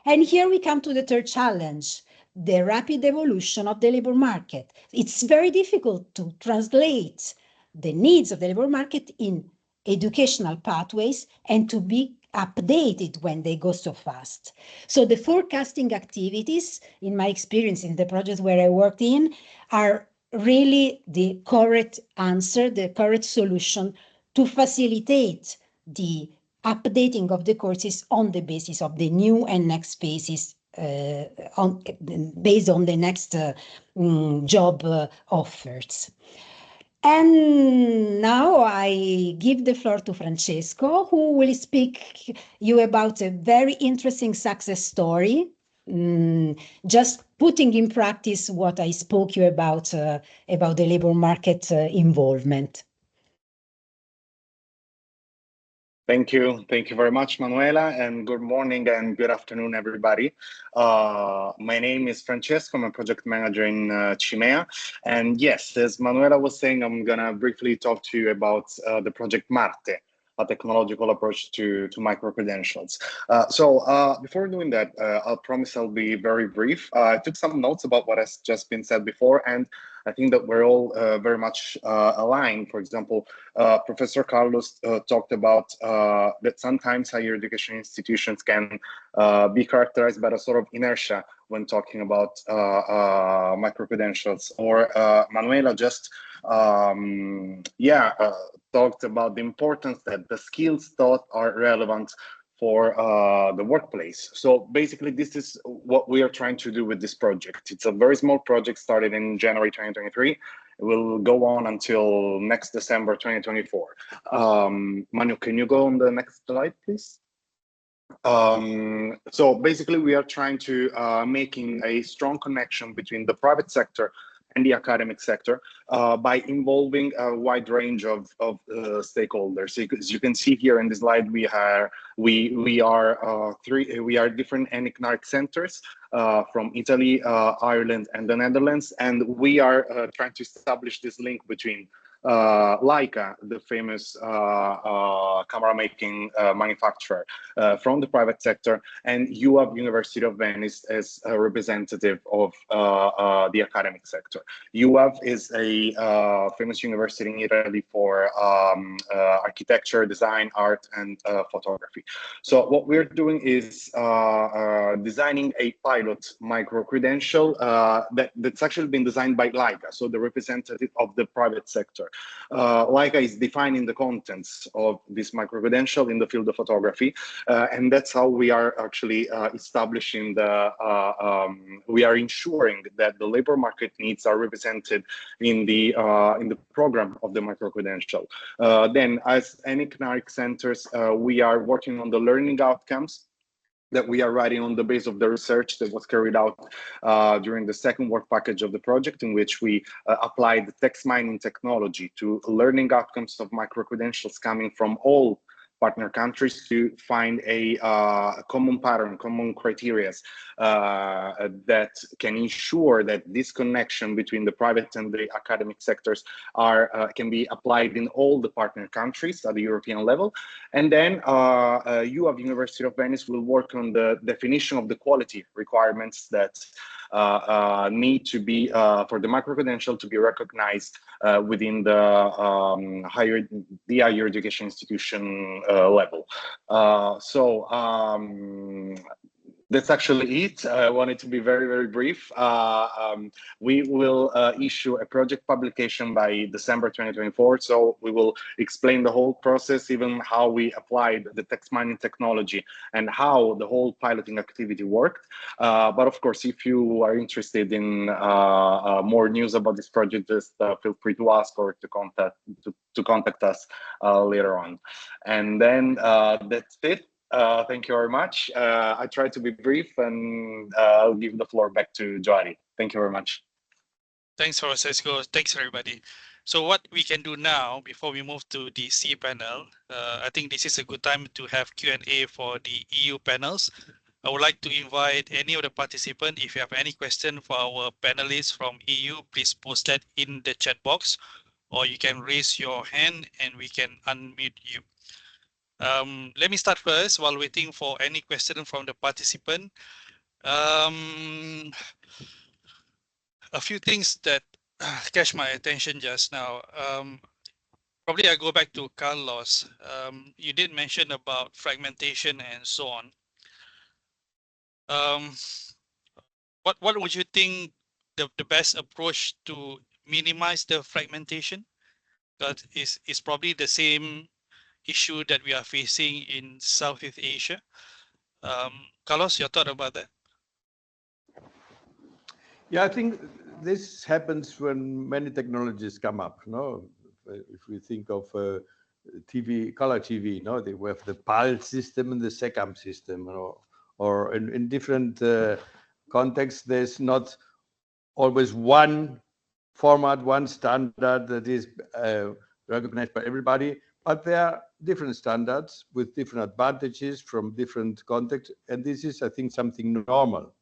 D: And here we come to the third challenge, the rapid evolution of the labor market. It's very difficult to translate the needs of the labor market in educational pathways and to be updated when they go so fast. So the forecasting activities, in my experience in the projects where I worked in, are really the correct answer, the correct solution to facilitate the updating of the courses on the basis of the new and next phases, based on the next job offers. And now I give the floor to Francesco, who will speak you about a very interesting success story, just putting in practice what I spoke you about the labor market involvement.
H: Thank you. Thank you very much, Manuela, and good morning and good afternoon, everybody. My name is Francesco. I'm a project manager in Cimea. And yes, as Manuela was saying, I'm going to briefly talk to you about the project Marte, a technological approach to micro-credentials. Before doing that, I'll promise I'll be very brief. I took some notes about what has just been said before, and I think that we're all very much aligned. For example, Professor Carlos talked about that sometimes higher education institutions can be characterized by a sort of inertia when talking about micro-credentials. Or Manuela just talked about the importance that the skills taught are relevant for the workplace. So basically, this is what we are trying to do with this project. It's a very small project started in January 2023. It will go on until next December 2024. Manu, can you go on the next slide, please? So basically, we are trying to making a strong connection between the private sector and the academic sector by involving a wide range of stakeholders. As you can see here in the slide, we are different ENIC-NARIC centers from Italy, Ireland, and the Netherlands, and we are trying to establish this link between Leica, the famous camera making manufacturer from the private sector, and UAV, University of Venice, as a representative of the academic sector. UAV is a famous university in Italy for architecture, design, art, and photography. So what we're doing is designing a pilot micro-credential that's actually been designed by Leica, so the representative of the private sector. Leica is defining the contents of this micro-credential in the field of photography, and that's how we are actually establishing we are ensuring that the labor market needs are represented in the program of the micro-credential. Then, as ENIC-NARIC centers, we are working on the learning outcomes that we are writing on the base of the research that was carried out during the second work package of the project, in which we applied text mining technology to learning outcomes of micro-credentials coming from all partner countries to find a common pattern, common criteria that can ensure that this connection between the private and the academic sectors can be applied in all the partner countries at the European level. And then UAV, University of Venice, will work on the definition of the quality requirements that need to be for the micro-credential to be recognized within the higher education institution level. That's actually it. I wanted to be very, very brief. We will issue a project publication by December 2024. So we will explain the whole process, even how we applied the text mining technology and how the whole piloting activity worked. But of course, if you are interested in more news about this project, just feel free to ask or to contact us later on. And then that's it. Thank you very much. I tried to be brief, and I'll give the floor back to Joari. Thank you very much.
A: Thanks, Francisco. Thanks, everybody. So what we can do now, before we move to the C panel, I think this is a good time to have Q&A for the EU panels. I would like to invite any of the participants, if you have any question for our panelists from EU, please post that in the chat box, or you can raise your hand and we can unmute you. Let me start first while waiting for any question from the participant. A few things that catch my attention just now. Probably I go back to Carlos. You did mention about fragmentation and so on. What would you think the best approach to minimize the fragmentation? That is probably the same issue that we are facing in Southeast Asia. Carlos, your thought about that?
C: Yeah, I think this happens when many technologies come up. No, if we think of TV, color TV, no, they have the PAL system and the SECAM system, or in different contexts, there's not always one format, one standard that is recognized by everybody, but there are different standards with different advantages from different contexts, and this is, I think, something normal.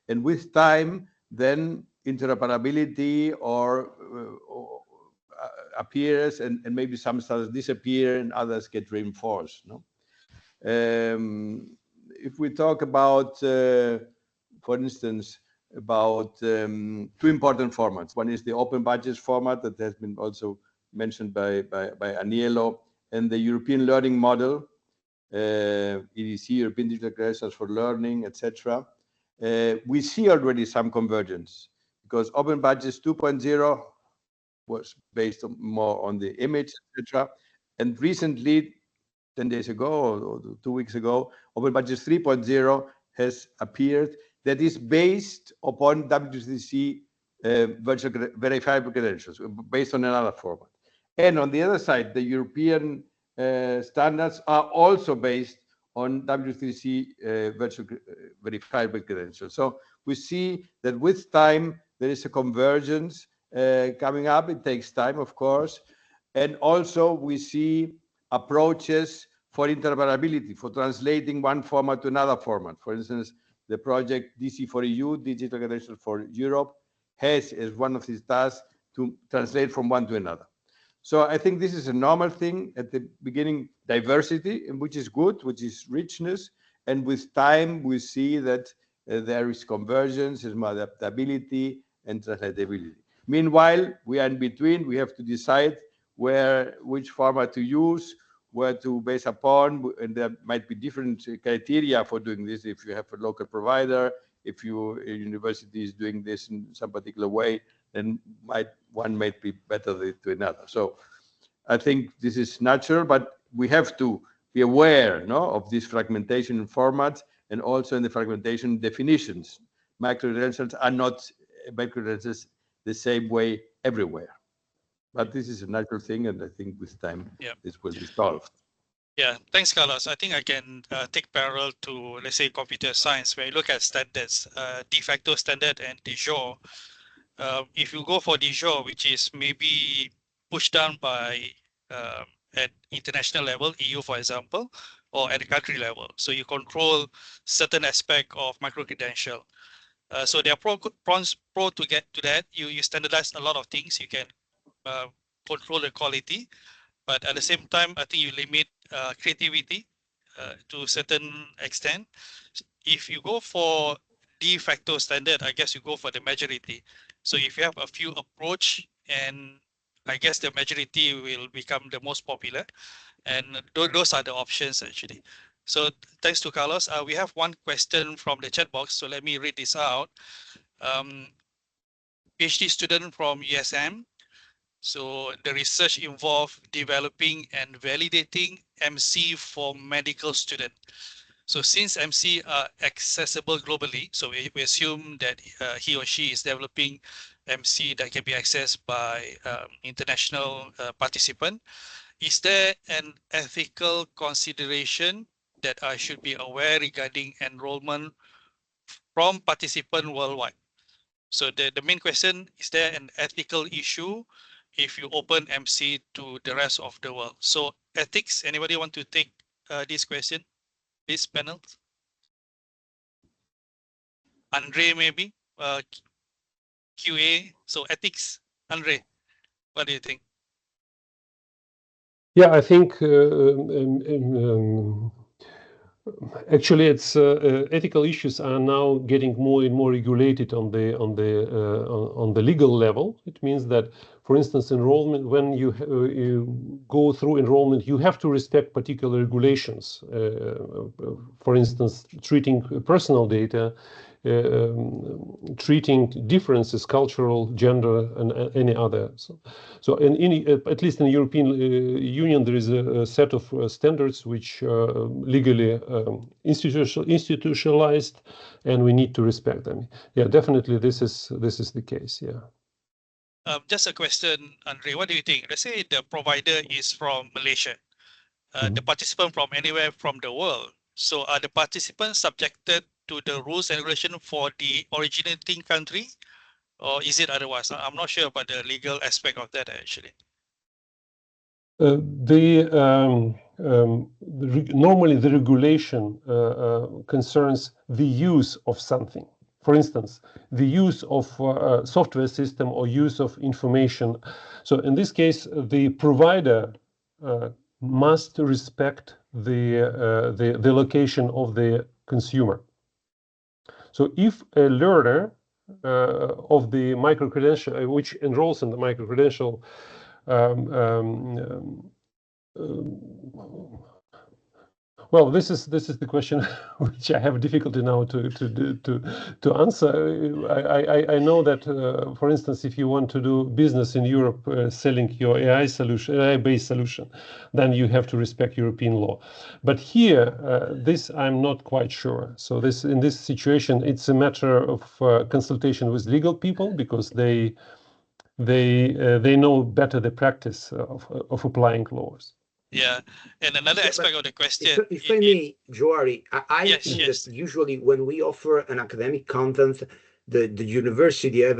C: And with time, then interoperability appears, and maybe some standards disappear and others get reinforced. No? If we talk about, for instance, about two important formats. One is the open budgets format that has been also mentioned by Aniello, and the European learning model, EDC, European Digital Credentials for Learning, etc. We see already some convergence, because Open Budgets 2.0 was based more on the image, etc. And recently, 10 days ago or 2 weeks ago, Open Budgets 3.0 has appeared, that is based upon W3C virtual verifiable credentials, based on another format. And on the other side, the European standards are also based on W3C virtual verifiable credentials. So we see that with time, there is a convergence coming up. It takes time, of course. And also we see approaches for interoperability, for translating one format to another format. For instance, the project DC4EU, Digital Credentials for Europe, has as one of its tasks to translate from one to another. So I think this is a normal thing at the beginning, diversity, which is good, which is richness. And with time, we see that there is convergence, there's more adaptability and translatability. Meanwhile, we are in between. We have to decide which format to use, where to base upon, and there might be different criteria for doing this. If you have a local provider, if your university is doing this in some particular way, then one might be better to another. So I think this is natural, but we have to be aware, no, of this fragmentation in formats and also in the fragmentation definitions. Micro-credentials are not micro-credentials the same way everywhere. But this is a natural thing, and I think with time, this will be solved.
A: Yeah, thanks, Carlos. I think I can take parallel to, let's say, computer science, where you look at standards, de facto standard and de jure. If you go for de jure, which is maybe pushed down by at international level, EU, for example, or at the country level, so you control certain aspect of micro-credential. So there are pro to get to that. You standardize a lot of things. You can control the quality, but at the same time, I think you limit creativity to a certain extent. If you go for de facto standard, I guess you go for the majority. So if you have a few approach, and I guess the majority will become the most popular, and those are the options actually. So thanks to Carlos. We have one question from the chat box. So let me read this out. PhD student from USM. So the research involved developing and validating MC for medical students. So since MC are accessible globally, so we assume that he or she is developing MC that can be accessed by international participant. Is there an ethical consideration that I should be aware regarding enrollment from participant worldwide? So the main question, is there an ethical issue if you open MC to the rest of the world? So ethics, anybody want to take this question, this panel? Andre, maybe, QA, so ethics, Andre, what do you think?
G: Yeah, I think actually, it's ethical issues are now getting more and more regulated on the legal level. It means that, for instance, enrollment, when you go through enrollment, you have to respect particular regulations. For instance, treating personal data, treating differences, cultural, gender, and any other. So at least in the European Union, there is a set of standards which legally institutionalized, and we need to respect them. Yeah, definitely, this is the case. Yeah.
A: Just a question, Andre. What do you think? Let's say the provider is from Malaysia, the participant from anywhere from the world. So are the participants subjected to the rules and regulation for the originating country, or is it otherwise? I'm not sure about the legal aspect of that actually.
G: Normally the regulation concerns the use of something. For instance, the use of software system or use of information. So in this case, the provider must respect the location of the consumer. So if a learner of the micro-credential, which enrolls in the micro-credential, well, this is the question which I have difficulty now to answer. I know that, for instance, if you want to do business in Europe, selling your AI-based solution, then you have to respect European law. But here, this I'm not quite sure. So in this situation, it's a matter of consultation with legal people, because they know better the practice of applying laws.
A: Yeah, and another aspect of the question.
B: If I may, Joari, I think
A: yes.
B: that usually when we offer an academic content, the university have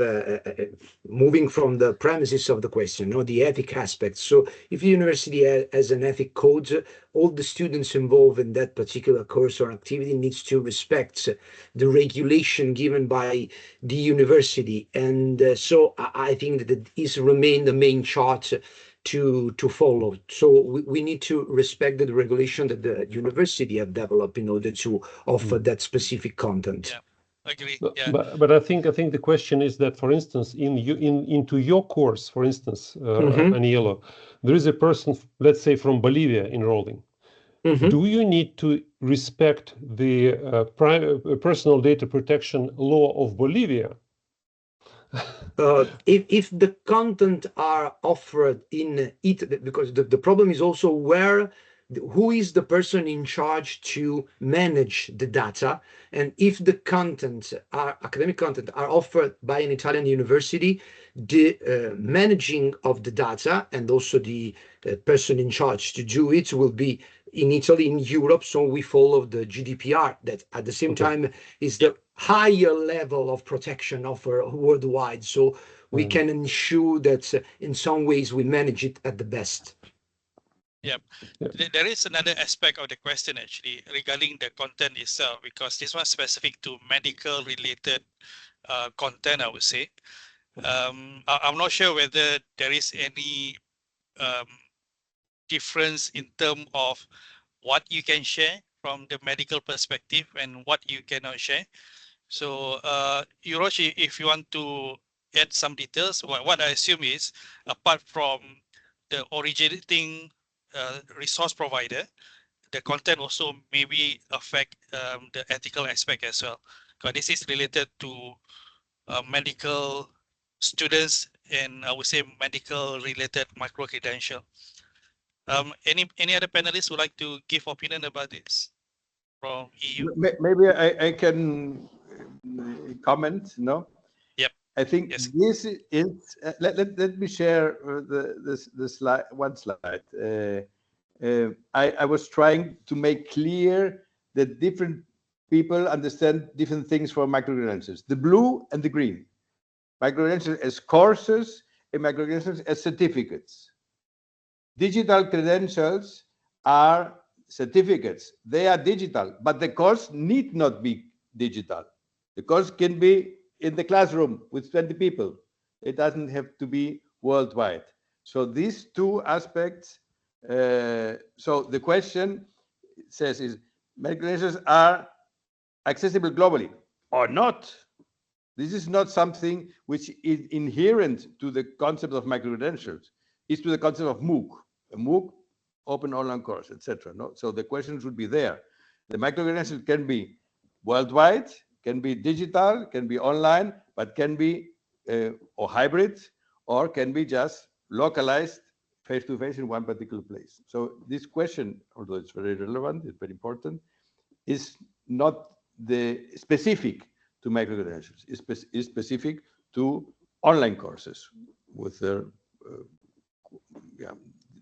B: moving from the premises of the question, the ethic aspect. So if the university has an ethic code, all the students involved in that particular course or activity needs to respect the regulation given by the university. And so I think that this remain the main chart to follow. So we need to respect the regulation that the university have developed in order to offer that specific content.
A: Yeah. Agree. Yeah.
G: But I think the question is that, for instance, into your course, for instance, Aniello, there is a person, let's say from Bolivia, enrolling. Do you need to respect the personal data protection law of Bolivia?
B: If the content are offered in it, because the problem is also who is the person in charge to manage the data, and if the academic content are offered by an Italian university, the managing of the data and also the person in charge to do it will be in Italy, in Europe. So we follow the GDPR, that at the same time is the higher level of protection offered worldwide. So we can ensure that in some ways we manage it at the best.
A: Yeah, there is another aspect of the question actually regarding the content itself, because this was specific to medical related content, I would say. I'm not sure whether there is any difference in terms of what you can share from the medical perspective and what you cannot share. So Hiroshi, if you want to add some details, what I assume is, apart from the originating resource provider, the content also maybe affect the ethical aspect as well, because this is related to medical students and I would say medical related micro credential. Any other panelists would like to give opinion about this from EU?
C: Maybe I can comment. No.
A: Yep.
C: I think
A: yes.
C: this is. Let me share the slide. One slide. I was trying to make clear that different people understand different things for micro-credentials. The blue and the green. Micro-credentials as courses and micro-credentials as certificates. Digital credentials are certificates. They are digital, but the course need not be digital. The course can be in the classroom with 20 people. It doesn't have to be worldwide. So these two aspects, so the question says is, micro-credentials are accessible globally or not? This is not something which is inherent to the concept of micro-credentials. It's to the concept of MOOC. A MOOC, open online course, etc. No? So the question should be there. The micro-credentials can be worldwide, can be digital, can be online, but can be or hybrid, or can be just localized face-to-face in one particular place. So this question, although it's very relevant, it's very important, is not the specific to micro-credentials. Is specific to online courses with their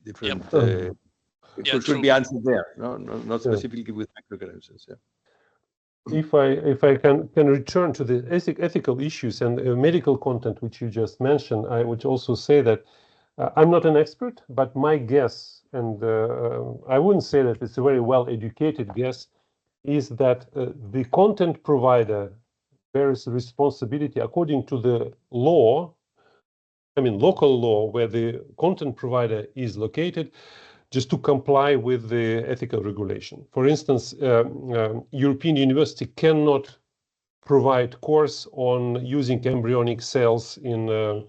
C: different.
A: Yep.
C: It should be answered there, not specifically with micro-credentials. Yeah.
G: If I can return to the ethical issues and medical content which you just mentioned, I would also say that I'm not an expert, but my guess, and I wouldn't say that it's a very well-educated guess, is that the content provider bears responsibility according to the law, I mean local law where the content provider is located, just to comply with the ethical regulation. For instance, European University cannot provide course on using embryonic cells in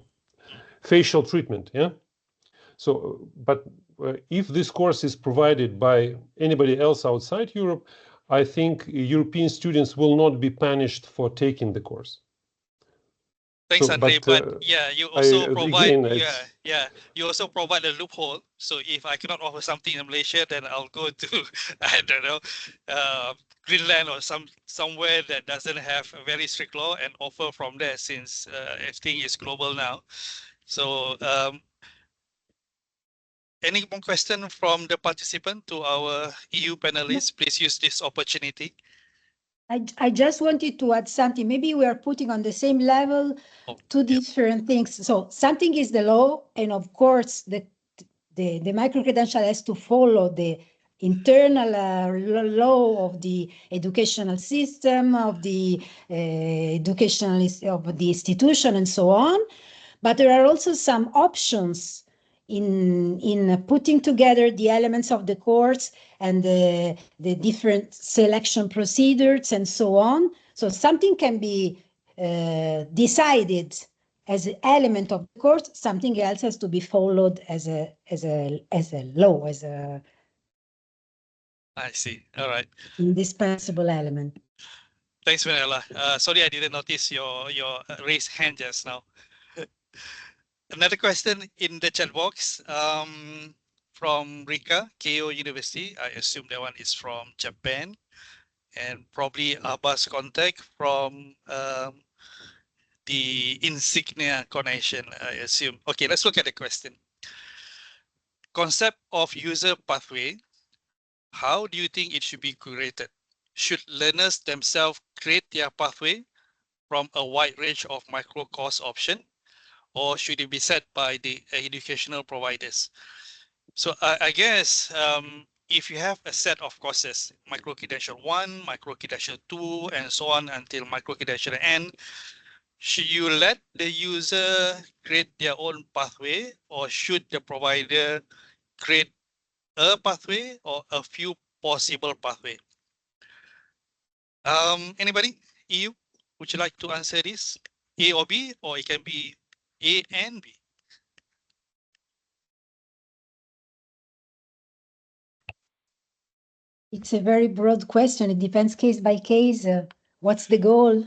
G: facial treatment. Yeah. So, but if this course is provided by anybody else outside Europe, I think European students will not be punished for taking the course.
A: Thanks,
G: So,
A: Andre. But yeah, you also provide you also provide a loophole. So if I cannot offer something in Malaysia, then I'll go to I don't know Greenland or somewhere that doesn't have a very strict law and offer from there, since everything is global now. So any more question from the participant to our EU panelists? Please use this opportunity.
D: I just wanted to add something. Maybe we are putting on the same level two different things. So something is the law, and of course the micro-credential has to follow the internal law of the educational system, of the of the institution, and so on. But there are also some options in putting together the elements of the course and the different selection procedures and so on. So something can be decided as an element of the course, something else has to be followed as a law, as a
A: I see. All right.
D: Indispensable element.
A: Thanks, Vanilla. Sorry, I didn't notice your raised hand just now. Another question in the chat box from Rika, Keio University. I assume that one is from Japan, and probably Abbas contact from the Insignia connection, I assume. Okay, let's look at the question. Concept of user pathway. How do you think it should be curated? Should learners themselves create their pathway from a wide range of micro course options, or should it be set by the educational providers? So I guess if you have a set of courses, micro-credential 1, micro-credential 2, and so on until micro-credential N, should you let the user create their own pathway, or should the provider create a pathway or a few possible pathway? Anybody? EU, would you like to answer this? A or B, or it can be A and B?
D: It's a very broad question. It depends case by case. What's the goal?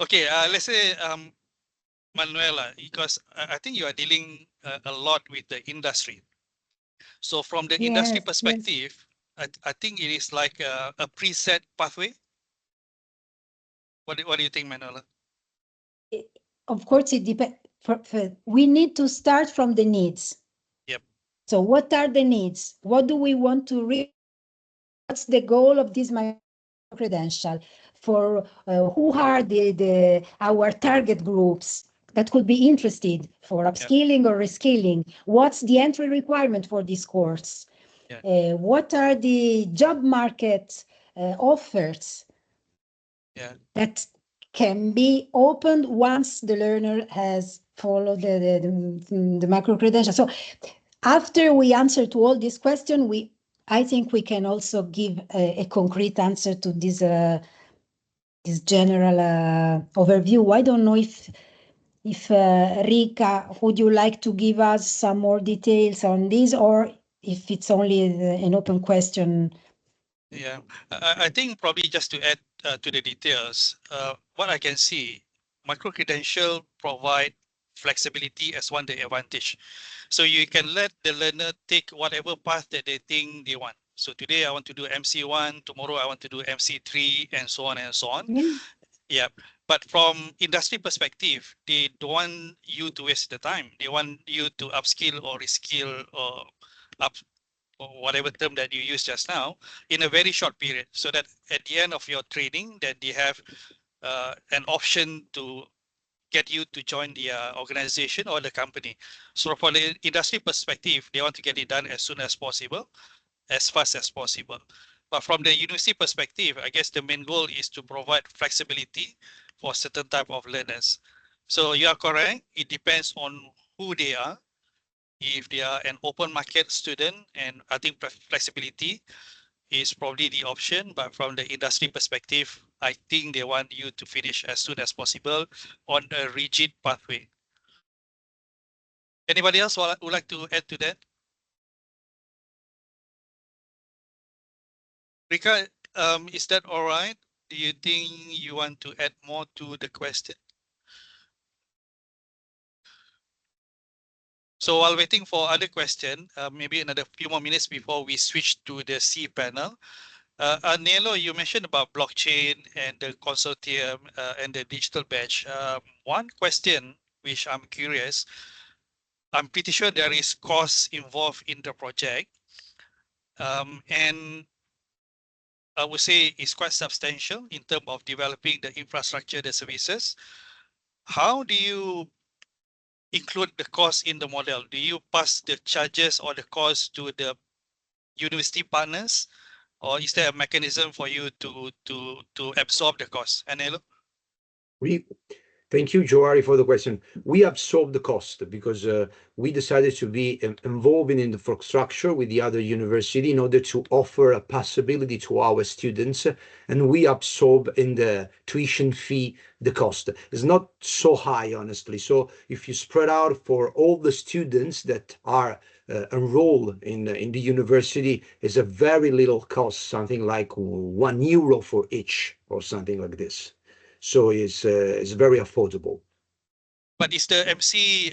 A: Okay, let's say Manuela, because I think you are dealing a lot with the industry. So from the industry
D: Yes, yes.
A: perspective, I think it is like a preset pathway. What do you think, Manuela?
D: Of course, it depends. We need to start from the needs.
A: Yep.
D: So what are the needs? What do we want to reach? What's the goal of this credential? For who are our target groups that could be interested for upskilling or reskilling? What's the entry requirement for this course? What are the job market offers that can be opened once the learner has followed the macro credential? So after we answer to all these questions, I think we can also give a concrete answer to this general overview. I don't know if Rika, would you like to give us some more details on this, or if it's only an open question?
A: Yeah, I think probably just to add to the details, what I can see, micro-credential provide flexibility as one the advantage. So you can let the learner take whatever path that they think they want. So today I want to do MC1, tomorrow I want to do MC3, and so on and so on. Yeah. But from industry perspective, they don't want you to waste the time. They want you to upskill or reskill or up or whatever term that you use just now in a very short period, so that at the end of your training that they have an option to get you to join the organization or the company. So from the industry perspective, they want to get it done as soon as possible, as fast as possible. But from the university perspective, I guess the main goal is to provide flexibility for certain type of learners. So you are correct. It depends on who they are. If they are an open market student, and I think flexibility is probably the option, but from the industry perspective, I think they want you to finish as soon as possible on a rigid pathway. Anybody else would like to add to that? Rika, is that all right? Do you think you want to add more to the question? So while waiting for other question, maybe another few more minutes before we switch to the C panel. Nelo, you mentioned about blockchain and the consortium and the digital badge. One question which I'm curious, I'm pretty sure there is cost involved in the project. And I would say it's quite substantial in terms of developing the infrastructure, the services. How do you include the cost in the model? Do you pass the charges or the cost to the university partners, or is there a mechanism for you to absorb the cost? Anelo?
B: Thank you, Joari, for the question. We absorb the cost because we decided to be involved in the infrastructure with the other university in order to offer a possibility to our students, and we absorb in the tuition fee the cost. It's not so high, honestly. So if you spread out for all the students that are enrolled in the university, it's a very little cost, something like €1 for each or something like this. So it's very affordable.
A: But is the MC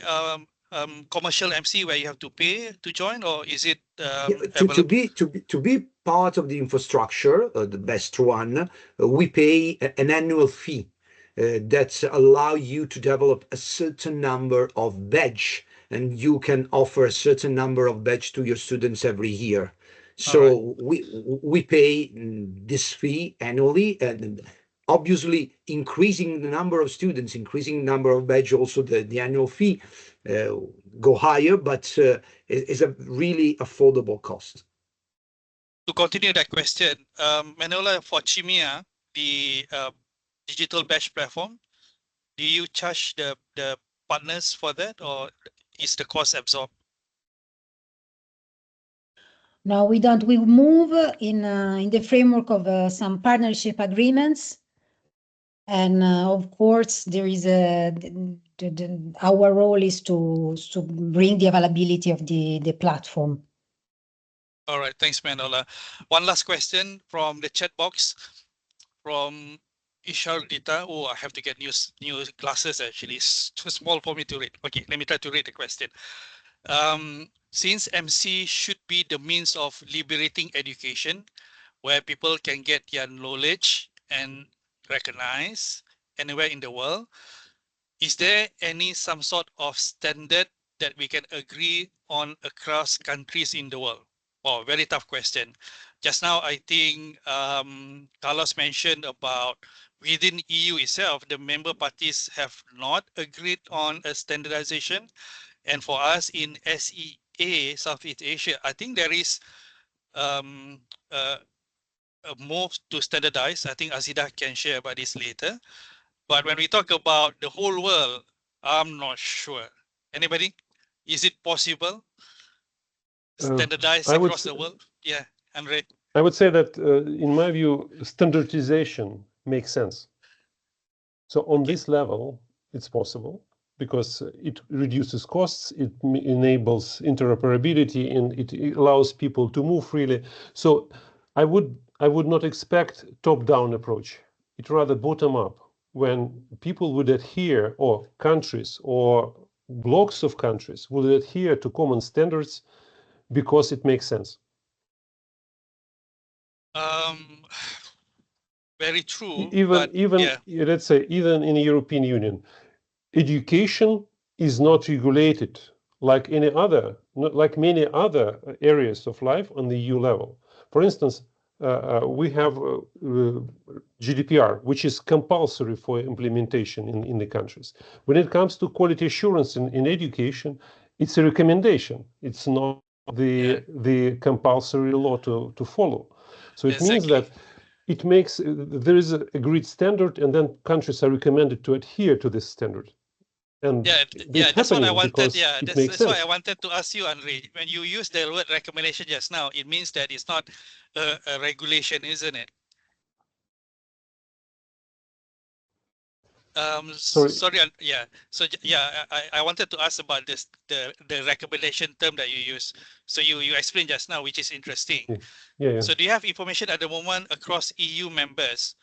A: commercial MC where you have to pay to join, or is it
B: to be part of the infrastructure, the best one, we pay an annual fee that allow you to develop a certain number of badge, and you can offer a certain number of badge to your students every year. So we pay this fee annually, and obviously increasing the number of students, increasing the number of badge, also the annual fee go higher, but it's a really affordable cost.
A: To continue that question, Manola, for Chimia, the digital badge platform, do you charge the partners for that, or is the cost absorbed?
D: No, we don't. We move in the framework of some partnership agreements. And of course, there is our role is to bring the availability of the platform.
A: All right, thanks, Manola. One last question from the chat box from Ishar Dita. Oh, I have to get new glasses actually. It's too small for me to read. Okay, let me try to read the question. Since MC should be the means of liberating education, where people can get their knowledge and recognized anywhere in the world, is there some sort of standard that we can agree on across countries in the world? Oh, very tough question. Just now, I think Carlos mentioned about within EU itself, the member parties have not agreed on a standardization. And for us in SEA, Southeast Asia, I think there is um, a move to standardize. I think Azida can share about this later. But when we talk about the whole world, I'm not sure. Anybody? Is it possible? Standardize
G: I would
A: across the world? Yeah, Andre.
G: I would say that, in my view, standardization makes sense. So on this level, it's possible because it reduces costs, it enables interoperability, and it allows people to move freely. So I would not expect top-down approach. It rather bottom up, when people would adhere, or countries or blocks of countries would adhere to common standards because it makes sense.
A: Very true.
G: Even
A: yeah,
G: let's say even in the European Union, education is not regulated like like many other areas of life on the EU level. For instance, we have GDPR, which is compulsory for implementation in the countries. When it comes to quality assurance in education, it's a recommendation. It's not the compulsory law to follow. So it means that it makes there is an agreed standard, and then countries are recommended to adhere to this standard. And
A: that's what I wanted.
G: That's
A: why I wanted to ask you, Andre. When you use the word recommendation just now, it means that it's not a regulation, isn't it? Sorry. Yeah. So yeah, I wanted to ask about this the recommendation term that you use. So you explained just now, which is interesting.
G: Yeah.
A: So do you have information at the moment across EU members?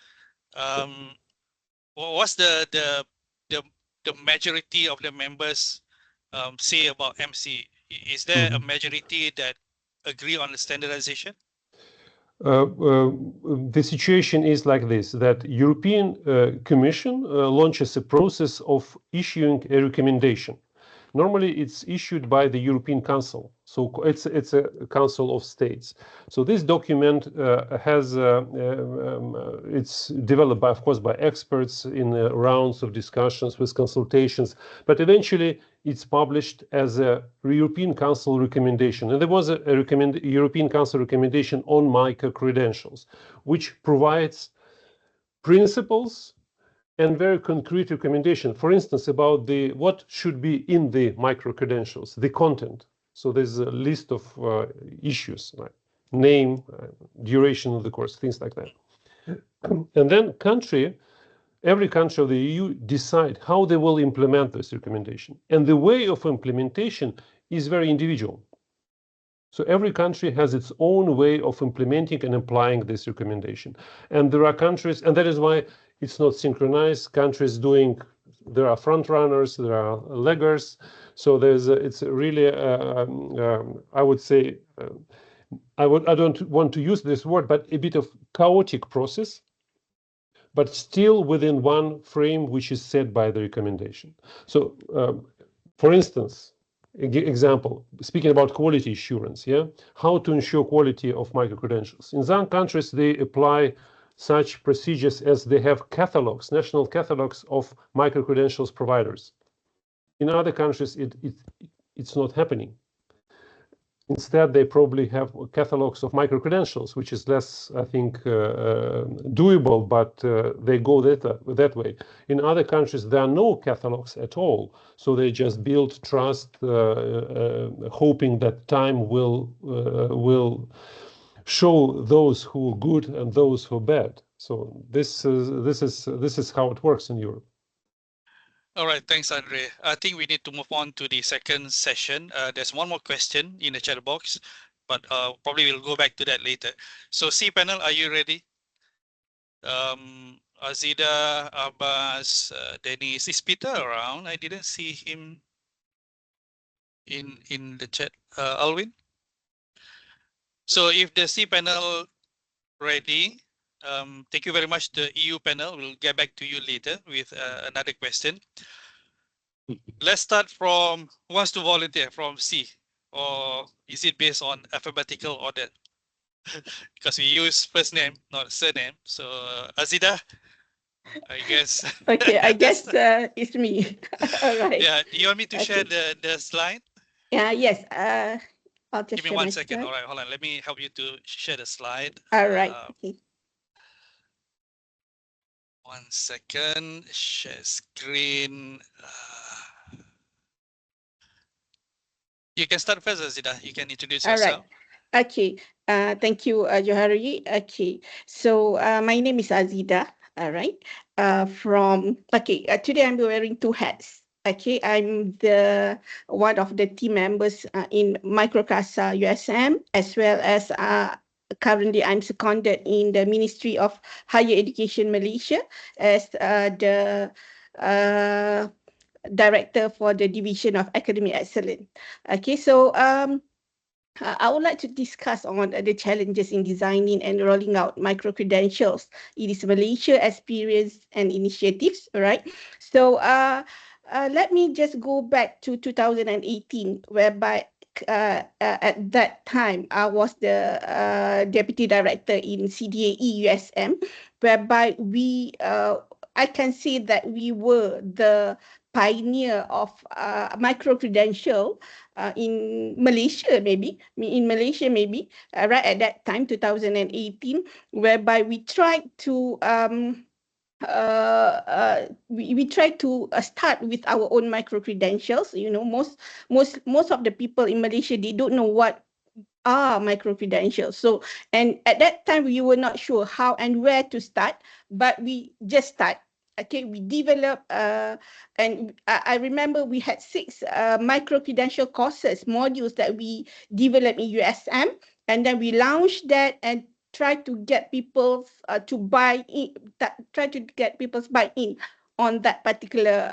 A: What's the majority of the members say about MC? Is there a majority that agree on the standardization?
G: The situation is like this, that European Commission launches a process of issuing a recommendation. Normally, it's issued by the European Council, so it's a Council of States. So this document it's developed, of course, by experts in rounds of discussions with consultations, but eventually it's published as a European Council recommendation. And there was a European Council recommendation on micro-credentials, which provides principles and very concrete recommendation, for instance, about what should be in the micro-credentials, the content. So there's a list of issues, like name, duration of the course, things like that. And then every country of the EU decide how they will implement this recommendation. And the way of implementation is very individual. So every country has its own way of implementing and applying this recommendation. And there are countries, and that is why it's not synchronized. There are front runners, there are laggers. So it's really, I would say, I don't want to use this word, but a bit of chaotic process, but still within one frame which is set by the recommendation. So, for instance, example, speaking about quality assurance, how to ensure quality of micro-credentials. In some countries, they apply such procedures as they have catalogs, national catalogs of micro-credentials providers. In other countries, it's not happening. Instead, they probably have catalogs of micro-credentials, which is less, I think, doable, but they go that way. In other countries, there are no catalogs at all. So they just build trust, hoping that time will show those who are good and those who are bad. So this is how it works in Europe.
A: All right, thanks, Andre. I think we need to move on to the second session. There's one more question in the chat box but probably we'll go back to that later. So C panel, are you ready? Azida, Abbas, Dennis, is Peter around? I didn't see him in the chat. Alwin. So if the C panel ready, thank you very much. The EU panel will get back to you later with another question. Let's start from who wants to volunteer from C, or is it based on alphabetical order? Because we use first name, not surname. So Azida, I guess.
I: Okay, I guess it's me. All right.
A: Yeah, do you want me to share
I: Okay.
A: the slide?
I: Yeah, yes. I'll just
A: Give me
I: share
A: 1
I: my
A: second.
I: screen.
A: All right, hold on. Let me help you to share the slide.
I: All right. Okay.
A: 1 second. Share screen. You can start first, Azida. You can introduce
I: All right.
A: yourself.
I: Okay. Thank you, Johari. Okay. So my name is Azida. All right. Today I'm wearing two hats. Okay. I'm the one of the team members in MICROCASA USM, as well as currently I'm seconded in the Ministry of Higher Education Malaysia as the director for the Division of Academic Excellence. Okay. So I would like to discuss on the challenges in designing and rolling out micro-credentials. It is Malaysia experience and initiatives, right? So let me just go back to 2018, whereby at that time, I was the deputy director in CDAE USM, whereby I can say that we were the pioneer of micro-credential in Malaysia, maybe, right at that time, 2018, whereby we tried to we try to start with our own micro credentials. You know, most of the people in Malaysia, they don't know what are micro credentials. So, and at that time we were not sure how and where to start, but we just start. Okay, we developed and I remember we had 6 micro credential courses modules that we developed in USM, and then we launched that and try to get people to buy in, try to get people's buy in on that particular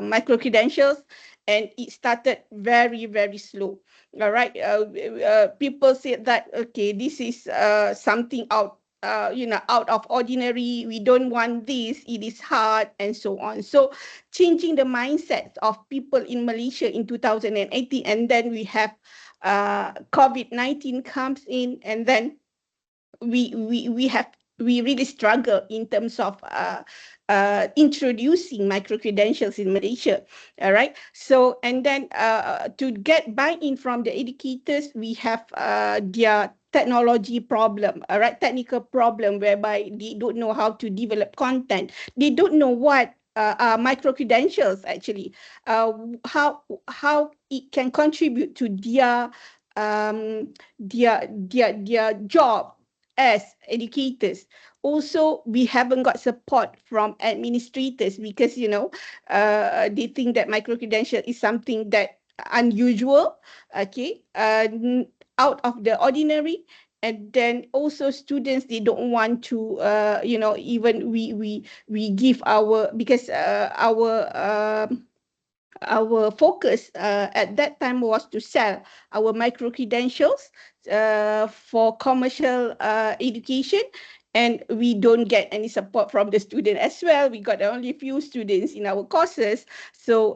I: micro credentials, and it started very, very slow. All right, people said that, okay, this is something out out of ordinary, we don't want this, it is hard, and so on. So changing the mindset of people in Malaysia in 2018, and then we have COVID-19 comes in, and then we really struggle in terms of introducing micro credentials in Malaysia. All right. So, and then to get buy-in from the educators, we have their technology problem, all right, technical problem, whereby they don't know how to develop content. They don't know what micro credentials actually, how it can contribute to their job as educators. Also, we haven't got support from administrators because, they think that micro-credential is something that unusual, okay, out of the ordinary. And then also students, they don't want to, even we give our, because our focus at that time was to sell our micro credentials for commercial education, and we don't get any support from the student as well. We got only few students in our courses. So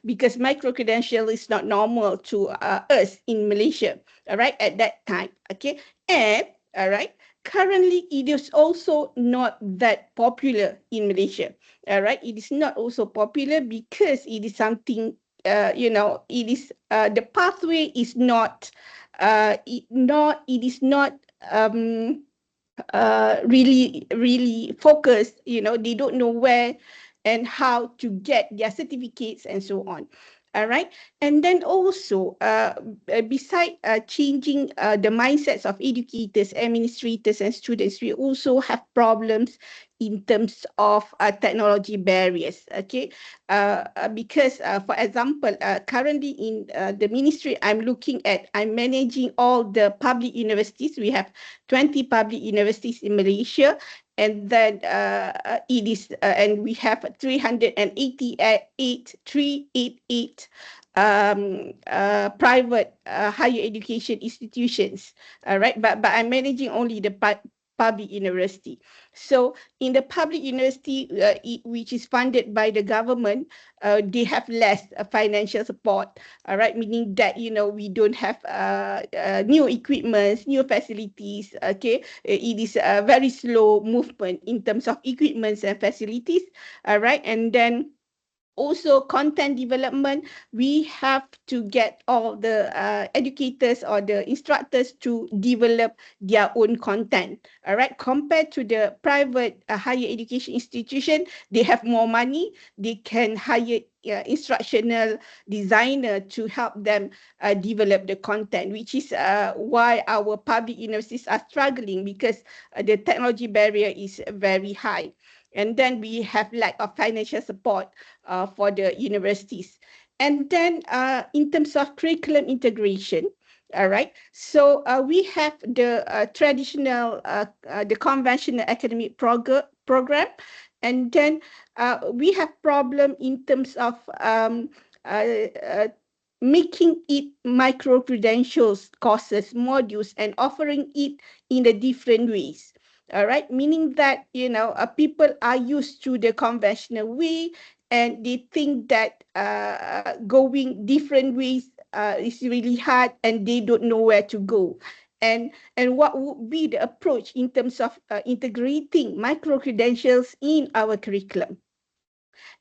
I: because micro credential is not normal to us in Malaysia, all right, at that time, okay. And all right, currently it is also not that popular in Malaysia. All right, it is not also popular because it is something, it is the pathway is not, it is not really focused. They don't know where and how to get their certificates and so on. All right. And then also, beside changing the mindsets of educators, administrators, and students, we also have problems in terms of technology barriers. Okay, because for example, currently in the ministry I'm looking at, I'm managing all the public universities. We have 20 public universities in Malaysia, and then it is and we have 388 private higher education institutions, right? But I'm managing only the public university. So in the public university, which is funded by the government, they have less financial support, all right, meaning that, you know, we don't have new equipments, new facilities. Okay, it is a very slow movement in terms of equipments and facilities, all right. And then also content development, we have to get all the educators or the instructors to develop their own content, all right. Compared to the private higher education institution, they have more money, they can hire instructional designer to help them develop the content, which is why our public universities are struggling, because the technology barrier is very high. And then we have lack of financial support for the universities. And then in terms of curriculum integration, all right, so we have the traditional, the conventional academic program, and then we have problem in terms of making it micro-credentials courses, modules, and offering it in the different ways. All right, meaning that, you know, people are used to the conventional way, and they think that going different ways is really hard, and they don't know where to go. And what would be the approach in terms of integrating micro-credentials in our curriculum,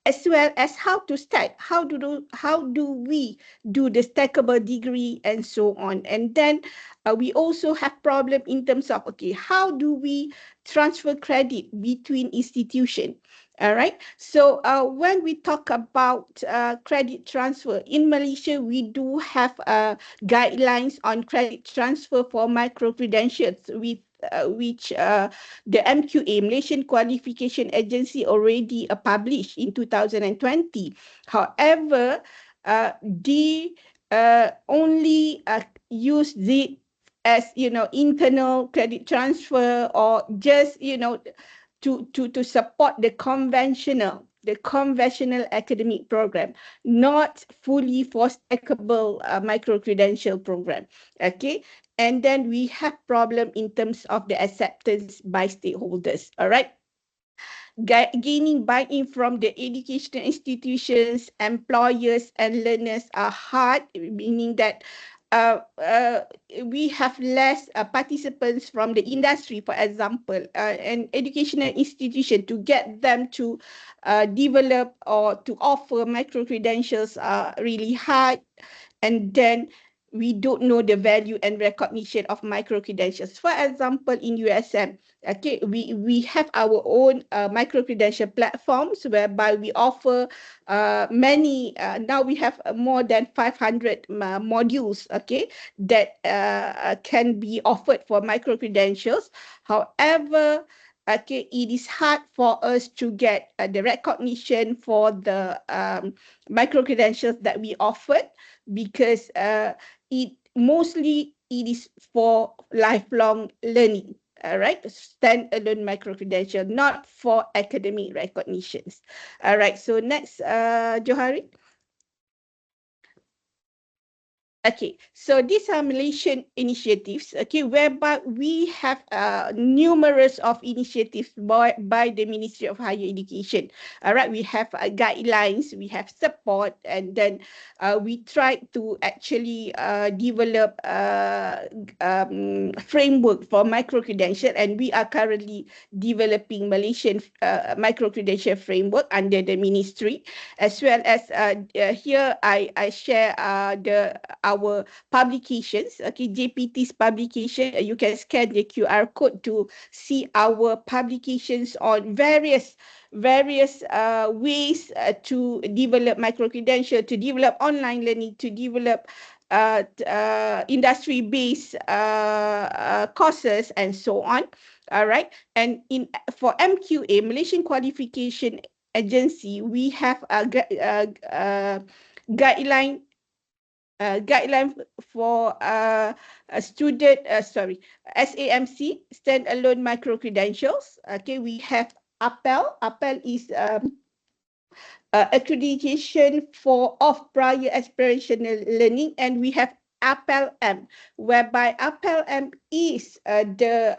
I: as well as how to start, how do we do the stackable degree, and so on. And then we also have problem in terms of, okay, how do we transfer credit between institutions? All right, so when we talk about credit transfer in Malaysia, we do have guidelines on credit transfer for micro credentials, with which the MQA, Malaysian Qualification Agency, already published in 2020. However, they only use it as, you know, internal credit transfer, or just, you know, to support the conventional academic program, not fully for stackable micro-credential program. Okay, and then we have problem in terms of the acceptance by stakeholders. All right, gaining buy-in from the educational institutions, employers, and learners are hard, meaning that we have less participants from the industry, for example, an educational institution, to get them to develop or to offer micro-credentials are really hard. And then we don't know the value and recognition of micro-credentials. For example, in USM, okay, we have our own micro-credential platforms, whereby we offer many, now we have more than 500 modules, okay, that can be offered for micro-credentials. However, okay, it is hard for us to get the recognition for the micro-credentials that we offered, because it is for lifelong learning. All right, standalone micro-credential, not for academic recognitions. All right, so next, Johari. Okay, so these are Malaysian initiatives, okay, whereby we have numerous of initiatives by the Ministry of Higher Education. All right, we have guidelines, we have support, and then we try to actually develop framework for micro-credential, and we are currently developing Malaysian micro-credential framework under the ministry, as well as here I share our publications, okay, JPT's publication. You can scan the QR code to see our publications on various ways to develop micro-credential, to develop online learning, to develop industry-based courses and so on. All right. And for MQA, Malaysian Qualification Agency, we have a guideline for a student, SAMC, standalone micro credentials. Okay, we have APEL. APEL is accreditation of prior aspirational learning, and we have APEL M, whereby APEL M is the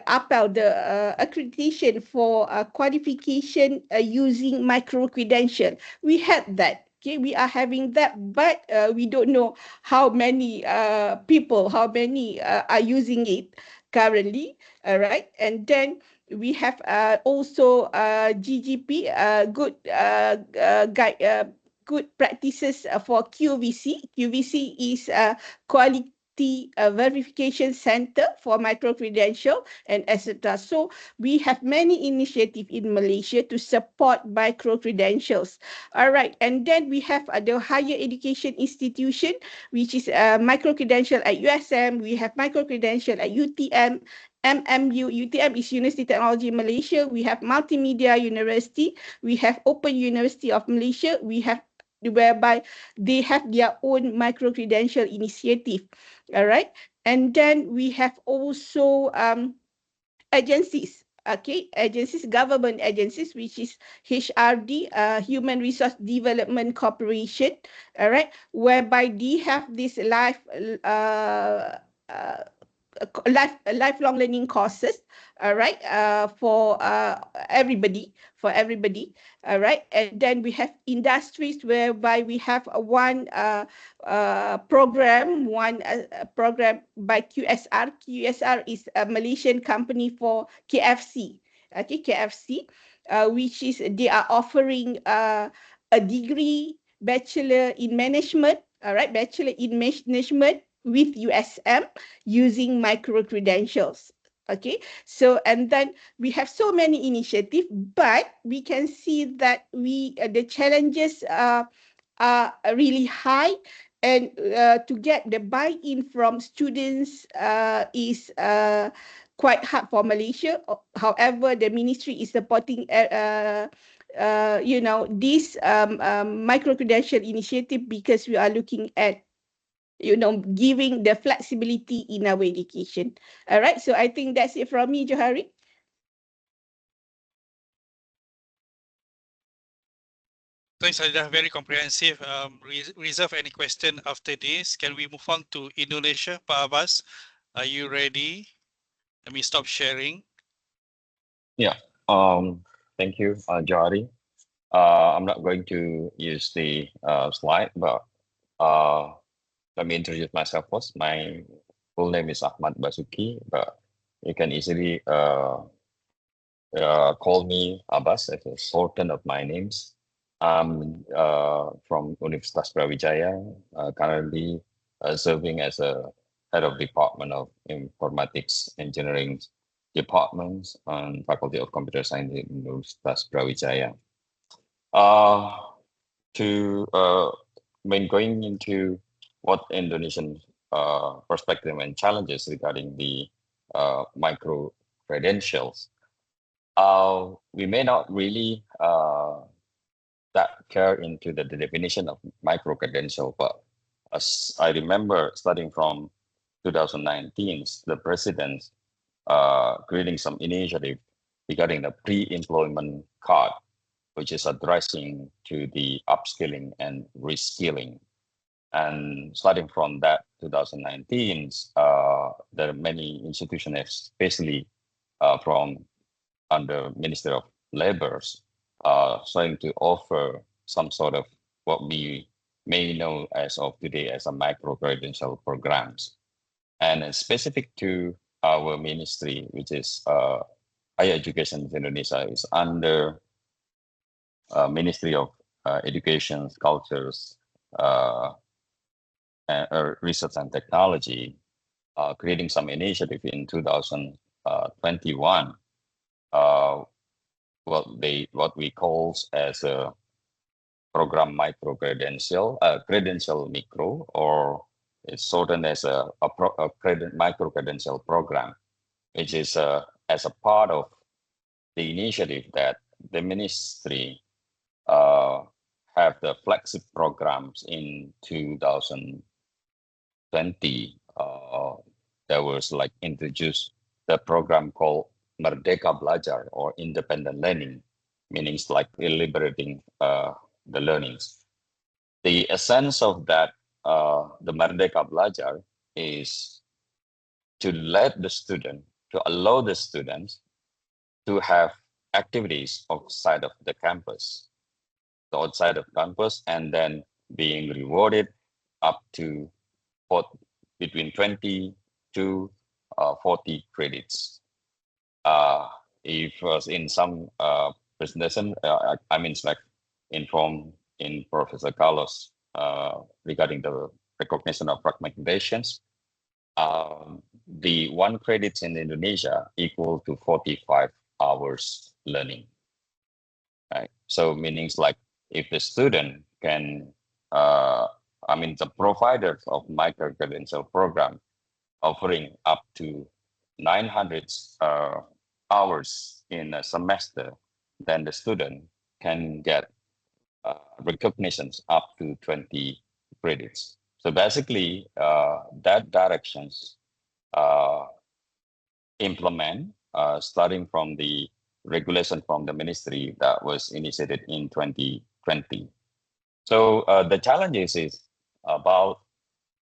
I: APEL, the accreditation for qualification using micro credential. We had that. Okay, we are having that, but we don't know how many people, how many are using it currently. All right, and then we have also GGP, good practices for QVC. QVC is quality verification center for micro-credential and etc. So we have many initiatives in Malaysia to support micro-credentials. All right, and then we have the higher education institution, which is micro-credential at USM. We have micro-credential at UTM, MMU. UTM is University Technology Malaysia. We have Multimedia University. We have Open University of Malaysia. We have whereby they have their own micro-credential initiative. All right. And then we have also agencies. Okay, agencies, government agencies, which is HRD, Human Resource Development Corporation. All right, whereby they have this lifelong learning courses, all right, for everybody, all right. And then we have industries whereby we have one program by QSR. QSR is a Malaysian company for KFC. Okay, KFC, which is they are offering a degree, bachelor in management, all right, bachelor in management with USM using micro credentials. Okay, so and then we have so many initiatives, but we can see that the challenges are really high, and to get the buy-in from students is quite hard for Malaysia. However, the ministry is supporting this micro credential initiative, because we are looking at giving the flexibility in our education. All right, so I think that's it from me, Johari.
A: Thanks, Aida. Very comprehensive. Reserve any question after this. Can we move on to Indonesia? Pak Abbas, are you ready? Let me stop sharing.
E: Yeah. Thank you, Johari. I'm not going to use the slide, but let me introduce myself first. My full name is Ahmad Basuki, but you can easily call me Abbas as a shorten of my names. I'm from Universitas Brawijaya, currently serving as a head of Department of Informatics Engineering Department and Faculty of Computer Science in Universitas Brawijaya. Going into what Indonesian perspective and challenges regarding the micro credentials, we may not really that care into the definition of micro credential, but as I remember studying from 2019, the president creating some initiative regarding the pre-employment card, which is addressing to the upskilling and reskilling. And starting from that 2019, there are many institutions, especially from under Ministry of Labor, starting to offer some sort of what we may know as of today as a micro-credential programs. And specific to our ministry, which is Higher Education in Indonesia, is under Ministry of Education, Cultures, Research and Technology, creating some initiative in 2021. What we call as a program micro-credential, credential micro, or it's shortened as a micro-credential program, which is as a part of the initiative that the ministry have the flagship programs in 2020. There was like introduced the program called Merdeka Belajar, or independent learning, meaning like liberating the learnings. The essence of that, the Merdeka Belajar, is to allow the students to have activities outside of the campus, and then being rewarded up to between 20 to 40 credits. If in some presentation, I mean, like informed in Professor Carlos regarding the recognition of recommendations, the 1 credits in Indonesia equal to 45 hours learning. Right. So meanings like if the student can, the providers of micro-credential program offering up to 900 hours in a semester, then the student can get recognitions up to 20 credits. So basically, that directions implement starting from the regulation from the ministry that was initiated in 2020. So the challenges is about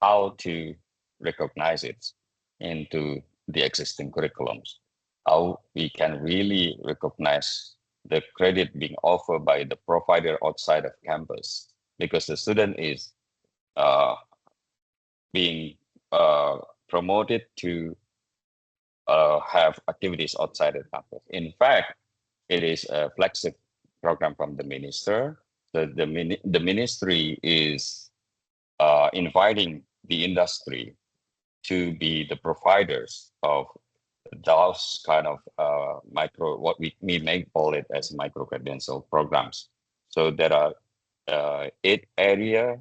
E: how to recognize it into the existing curriculums, how we can really recognize the credit being offered by the provider outside of campus, because the student is being promoted to have activities outside of campus. In fact, it is a flagship program from the minister. The ministry is inviting the industry to be the providers of those kind of what we may call it as micro-credential programs. So there are 9 area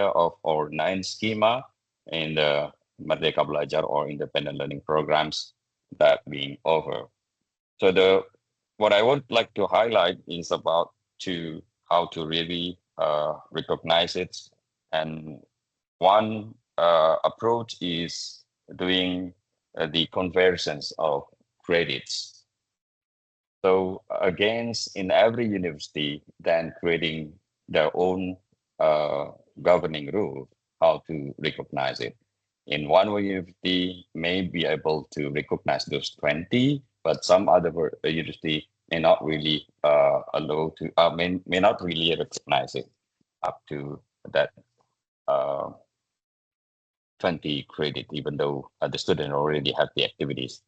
E: of or 9 schema in the Merdeka Belajar or independent learning programs that being offered. So what I would like to highlight is about how to really recognize it. And one approach is doing the conversions of credits. So against in every university, then creating their own governing rule how to recognize it. In one university may be able to recognize those 20, but some other university may not really allow to may not really recognize it up to that 20 credit, even though the student already have the activities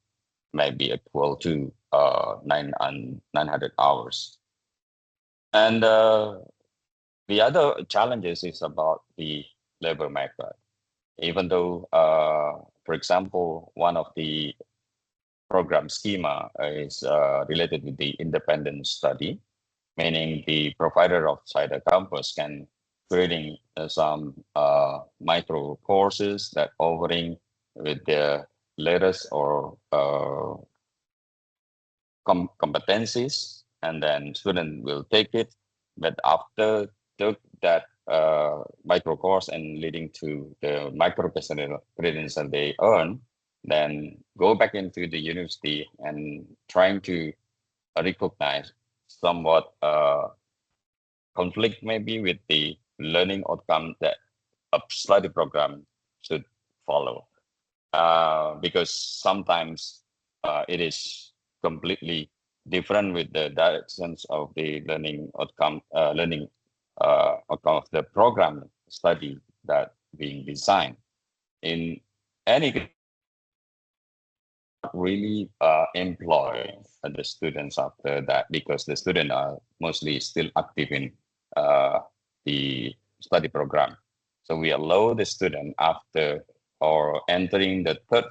E: may be equal to 900 hours. And the other challenges is about the labor market. Even though, for example, one of the program schema is related with the independent study, meaning the provider outside the campus can creating some micro courses that offering with the latest or competencies, and then student will take it. But after took that micro course and leading to the micro credential they earn, then go back into the university and trying to recognize somewhat conflict maybe with the learning outcome that a study program should follow. Because sometimes it is completely different with the directions of the learning outcome, outcome of the program study that being designed. In any really employ the students after that, because the students are mostly still active in the study program. So we allow the student after or entering the third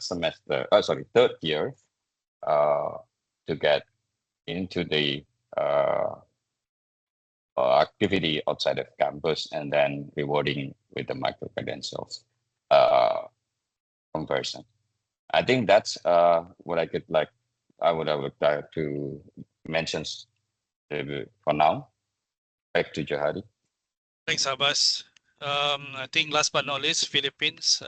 E: year to get into the activity outside of campus, and then rewarding with the micro credentials conversion. I think that's what I would like to mention for now. Back to Johari.
A: Thanks, Abbas. I think last but not least, Philippines.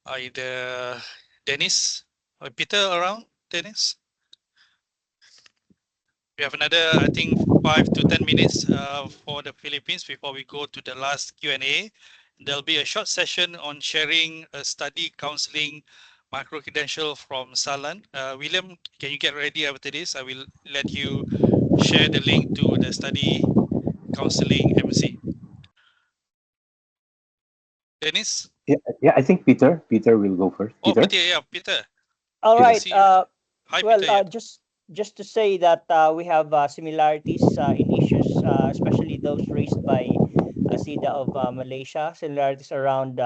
A: Either Dennis or Peter around. Dennis? We have another, I think, 5 to 10 minutes for the Philippines before we go to the last Q&A. There'll be a short session on sharing a study counseling micro-credential from Salan. William, can you get ready after this? I will let you share the link to the study counseling MC. Dennis?
J: Yeah, I think Peter will go first.
A: Oh,
J: Peter?
A: Peter, yeah, Peter.
K: All
J: Peter.
K: right.
A: See you. Hi,
K: Well,
A: Peter. Yeah.
K: just to say that we have similarities in issues, especially those raised by SIDA of Malaysia, similarities around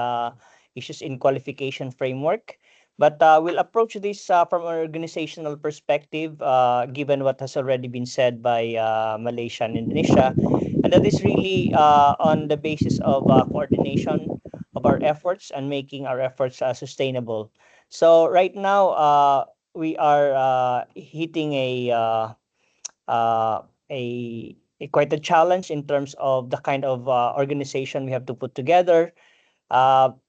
K: issues in qualification framework. But we'll approach this from an organizational perspective, given what has already been said by Malaysia and Indonesia. And that is really on the basis of coordination of our efforts and making our efforts sustainable. So right now, we are hitting uh, a quite a challenge in terms of the kind of organization we have to put together.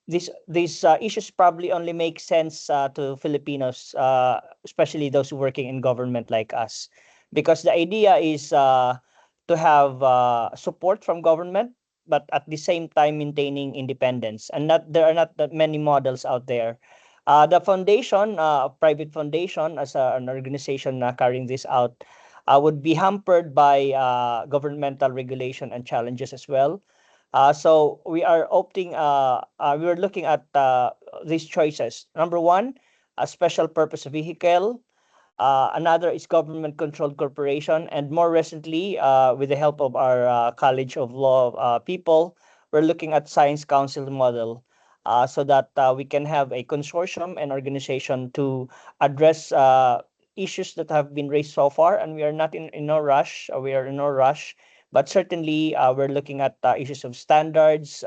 K: These issues probably only make sense to Filipinos, especially those working in government like us, because the idea is to have support from government, but at the same time maintaining independence. And not there are not that many models out there. The foundation, private foundation, as an organization carrying this out, would be hampered by governmental regulation and challenges as well. So we are opting, we are looking at these choices. Number one, a special purpose vehicle. Another is government controlled corporation. And more recently, with the help of our College of Law people, we're looking at Science Council model, so that we can have a consortium and organization to address issues that have been raised so far. And we are not in no rush. We are in no rush. But certainly, we're looking at issues of standards,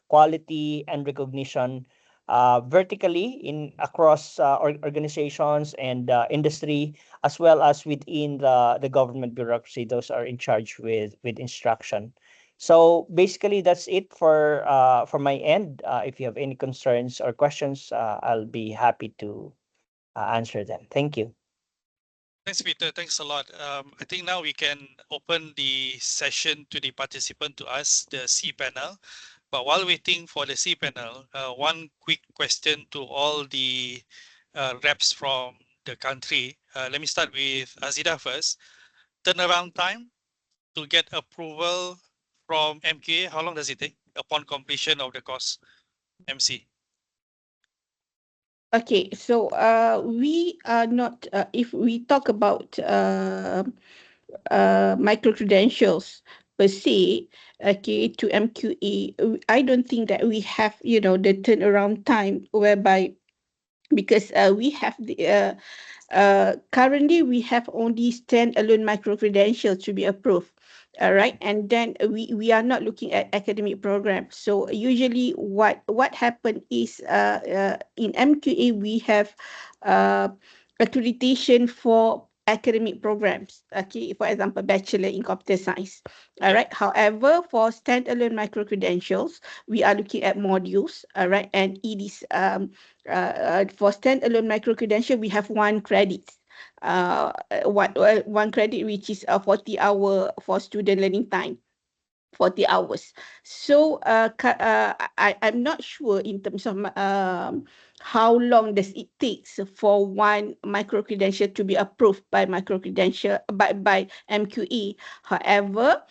K: quality, and recognition vertically in across organizations and industry, as well as within the government bureaucracy. Those are in charge with instruction. So basically, that's it for my end. If you have any concerns or questions, I'll be happy to answer them. Thank you.
A: Thanks, Peter. Thanks a lot. I think now we can open the session to the participant to ask the C panel. But while waiting for the C panel, one quick question to all the reps from the country. Let me start with Azida first. Turnaround time to get approval from MQA, how long does it take upon completion of the course, MC?
I: Okay, so we are not, if we talk about micro credentials per se, okay, to MQA, I don't think that we have, the turnaround time whereby, because we have the currently we have only stand-alone micro credentials to be approved. All right, and then we are not looking at academic programs. So usually what happened is in MQA we have accreditation for academic programs. Okay, for example, bachelor in computer science. All right. However, for standalone micro credentials, we are looking at modules. All right, and it is for standalone micro credential, we have 1 credit. One credit, which is 40 hour for student learning time. 40 hours. So I'm not sure in terms of how long does it takes for one micro credential to be approved by micro credential by MQE. However,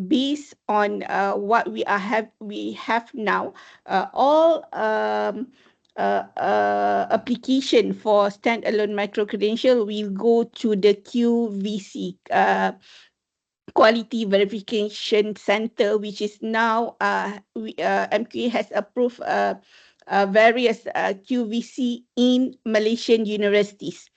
I: based on what we have now, all application for standalone micro credential will go to the QVC. Quality Verification Center, which is now MQA has approved various QVC in Malaysian universities.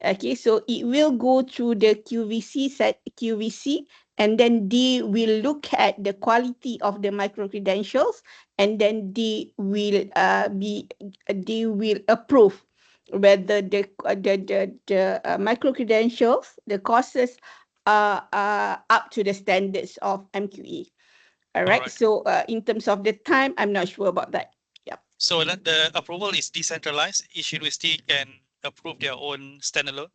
I: Okay, so it will go through the QVC and then they will look at the quality of the micro-credentials, and then they will approve whether the micro-credentials, the courses are up to the standards of MQA. All right. So in terms of the time, I'm not sure about that. Yeah.
A: So that the approval is decentralized. Each university can approve their own standalone.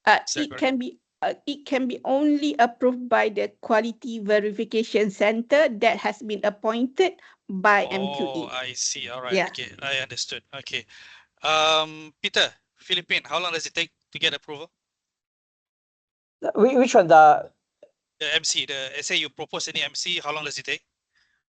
I: It can be only approved by the quality verification center that has been appointed by MQA.
A: Oh, I see. All right.
I: Yeah.
A: Okay, I understood. Okay. Peter, Philippine, how long does it take to get approval?
K: Which one?
A: The MC, say you propose any MC, how long does it take?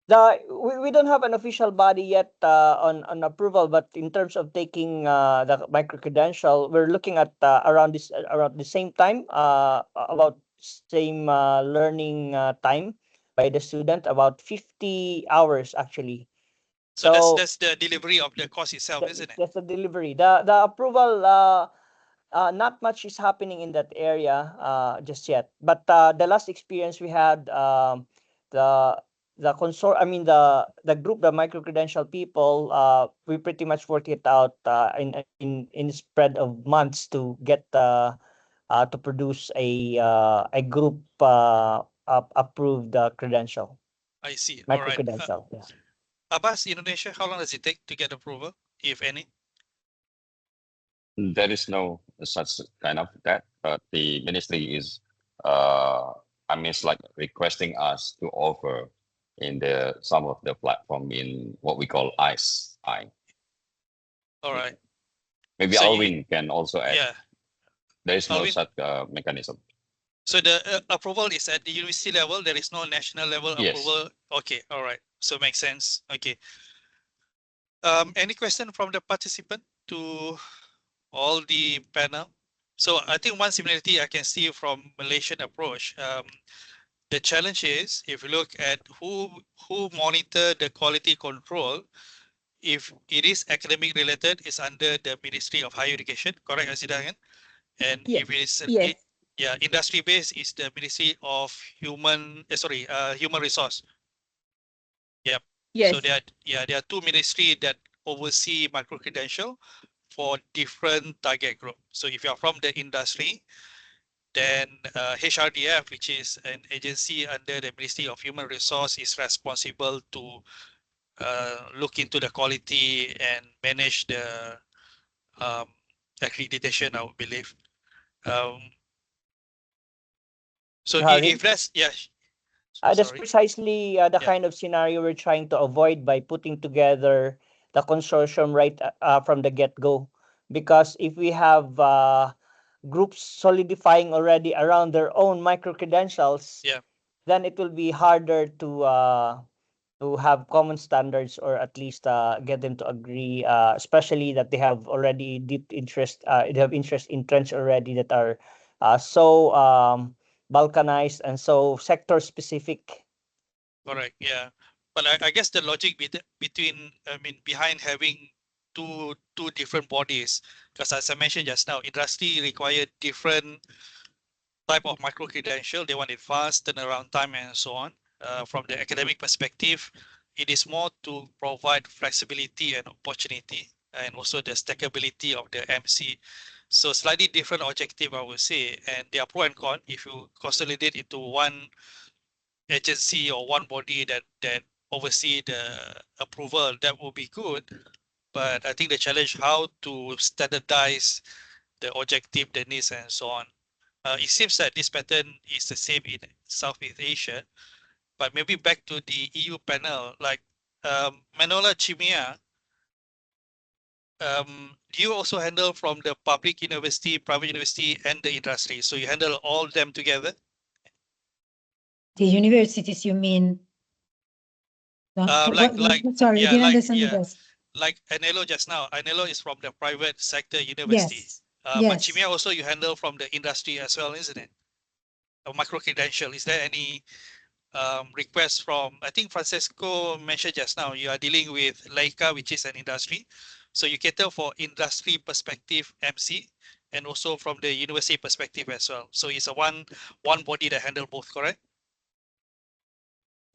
K: We don't have an official body yet on approval, but in terms of taking the micro credential, we're looking at around the same time, about same learning time by the student, about 50 hours actually.
A: So that's the delivery of the course itself, isn't it?
K: That's the delivery. The approval, not much is happening in that area just yet. But the last experience we had, the group, the micro credential people, we pretty much work it out in spread of months to get to produce a group approved credential.
A: I see. All
K: Micro
A: right.
K: credential. Yeah.
A: Abbas, Indonesia, how long does it take to get approval, if any?
E: There is no such kind of that, but the ministry is, like requesting us to offer in some of the platform in what we call ICE.
A: All right.
E: Maybe
A: So
E: Alvin can also add.
A: Yeah.
E: There is no
A: Alvin?
E: such mechanism.
A: So the approval is at the university level. There is no national level
E: Yes.
A: approval. Okay. All right. So makes sense. Okay. Any question from the participant to all the panel? So I think one similarity I can see from Malaysian approach. The challenge is if you look at who monitor the quality control, if it is academic related, it's under the Ministry of Higher Education, correct, Azidangan? And
I: Yes.
A: if it's
I: Yes.
A: industry based, is the Ministry of Human Resource. Yep.
I: Yes.
A: So there are two ministries that oversee micro credential for different target group. So if you are from the industry, then HRDF, which is an agency under the Ministry of Human Resource, is responsible to look into the quality and manage the accreditation, I would believe. So if that's
K: that's precisely the kind of scenario we're trying to avoid by putting together the consortium right from the get-go. Because if we have groups solidifying already around their own micro credentials, then it will be harder to have common standards, or at least get them to agree, especially that they have already deep interest, they have interest entrenched already that are so balkanized and so sector specific.
A: Correct. Yeah, but I guess the logic behind having two different bodies, because as I mentioned just now, industry required different type of micro credential. They want it fast, turnaround time, and so on. From the academic perspective, it is more to provide flexibility and opportunity, and also the stackability of the MC. So slightly different objective, I would say, and there are pro and con. If you consolidate into one agency or one body that oversee the approval, that will be good. But I think the challenge how to standardize the objective, the needs, and so on. It seems that this pattern is the same in Southeast Asia, but maybe back to the EU panel, like Manola Chimia, do you also handle from the public university, private university, and the industry? So you handle all of them together?
D: The universities, you mean? Sorry, I didn't understand the question.
A: Like Anelo just now. Anelo is from the private sector university.
D: Yes.
A: But Chimia also you handle from the industry as well, isn't it? A micro credential. Is there any request from, I think Francesco mentioned just now, you are dealing with Leica, which is an industry. So you cater for industry perspective MC and also from the university perspective as well. So it's a one body that handle both, correct?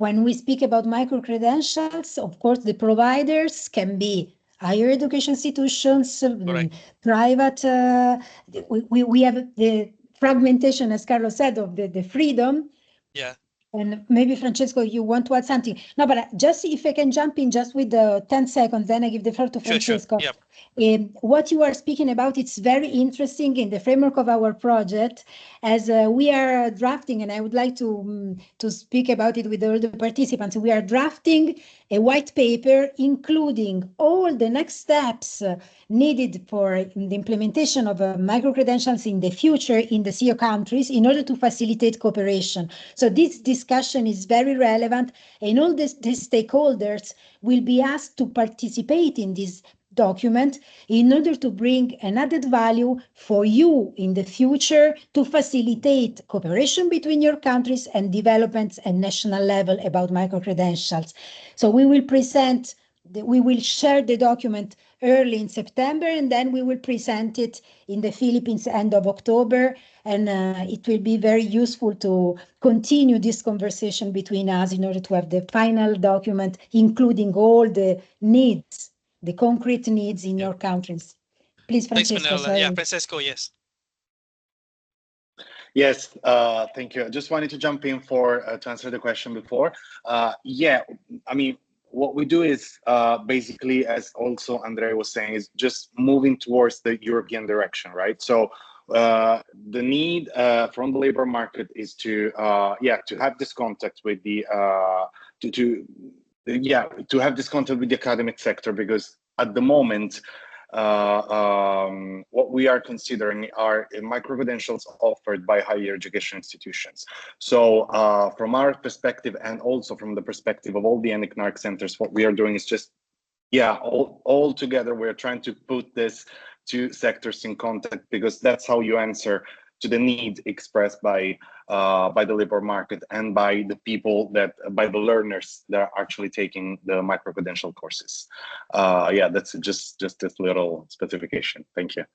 D: when we speak about micro-credentials, of course, the providers can be higher education institutions, private. We have the fragmentation, as Carlos said, of the freedom.
A: Yeah.
D: And maybe Francesco, you want to add something? No, but just if I can jump in just with the 10 seconds, then I give the floor to Francesco.
A: Sure. Yep.
D: What you are speaking about, it's very interesting in the framework of our project, as we are drafting, and I would like to speak about it with all the participants. We are drafting a white paper, including all the next steps needed for the implementation of micro-credentials in the future in the CEO countries in order to facilitate cooperation. So this discussion is very relevant, and all the stakeholders will be asked to participate in this document in order to bring an added value for you in the future to facilitate cooperation between your countries and developments at national level about micro-credentials. So we will share the document early in September, and then we will present it in the Philippines end of October. And it will be very useful to continue this conversation between us in order to have the final document, including all the needs, the concrete needs in your countries. Please, Francesco.
A: Thanks, Manila. Yeah, Francesco, yes.
H: Yes, thank you. I just wanted to jump in to answer the question before. Yeah, I mean, what we do is basically, as also Andrea was saying, is just moving towards the European direction, right? So the need from the labor market is to have this contact with the to have this contact with the academic sector, because at the moment what we are considering are micro-credentials offered by higher education institutions. So from our perspective, and also from the perspective of all the NICNARC centers, what we are doing is just, all together, we're trying to put this two sectors in contact, because that's how you answer to the need expressed by the labor market and by the people by the learners that are actually taking the micro-credential courses. That's just this little specification. Thank you.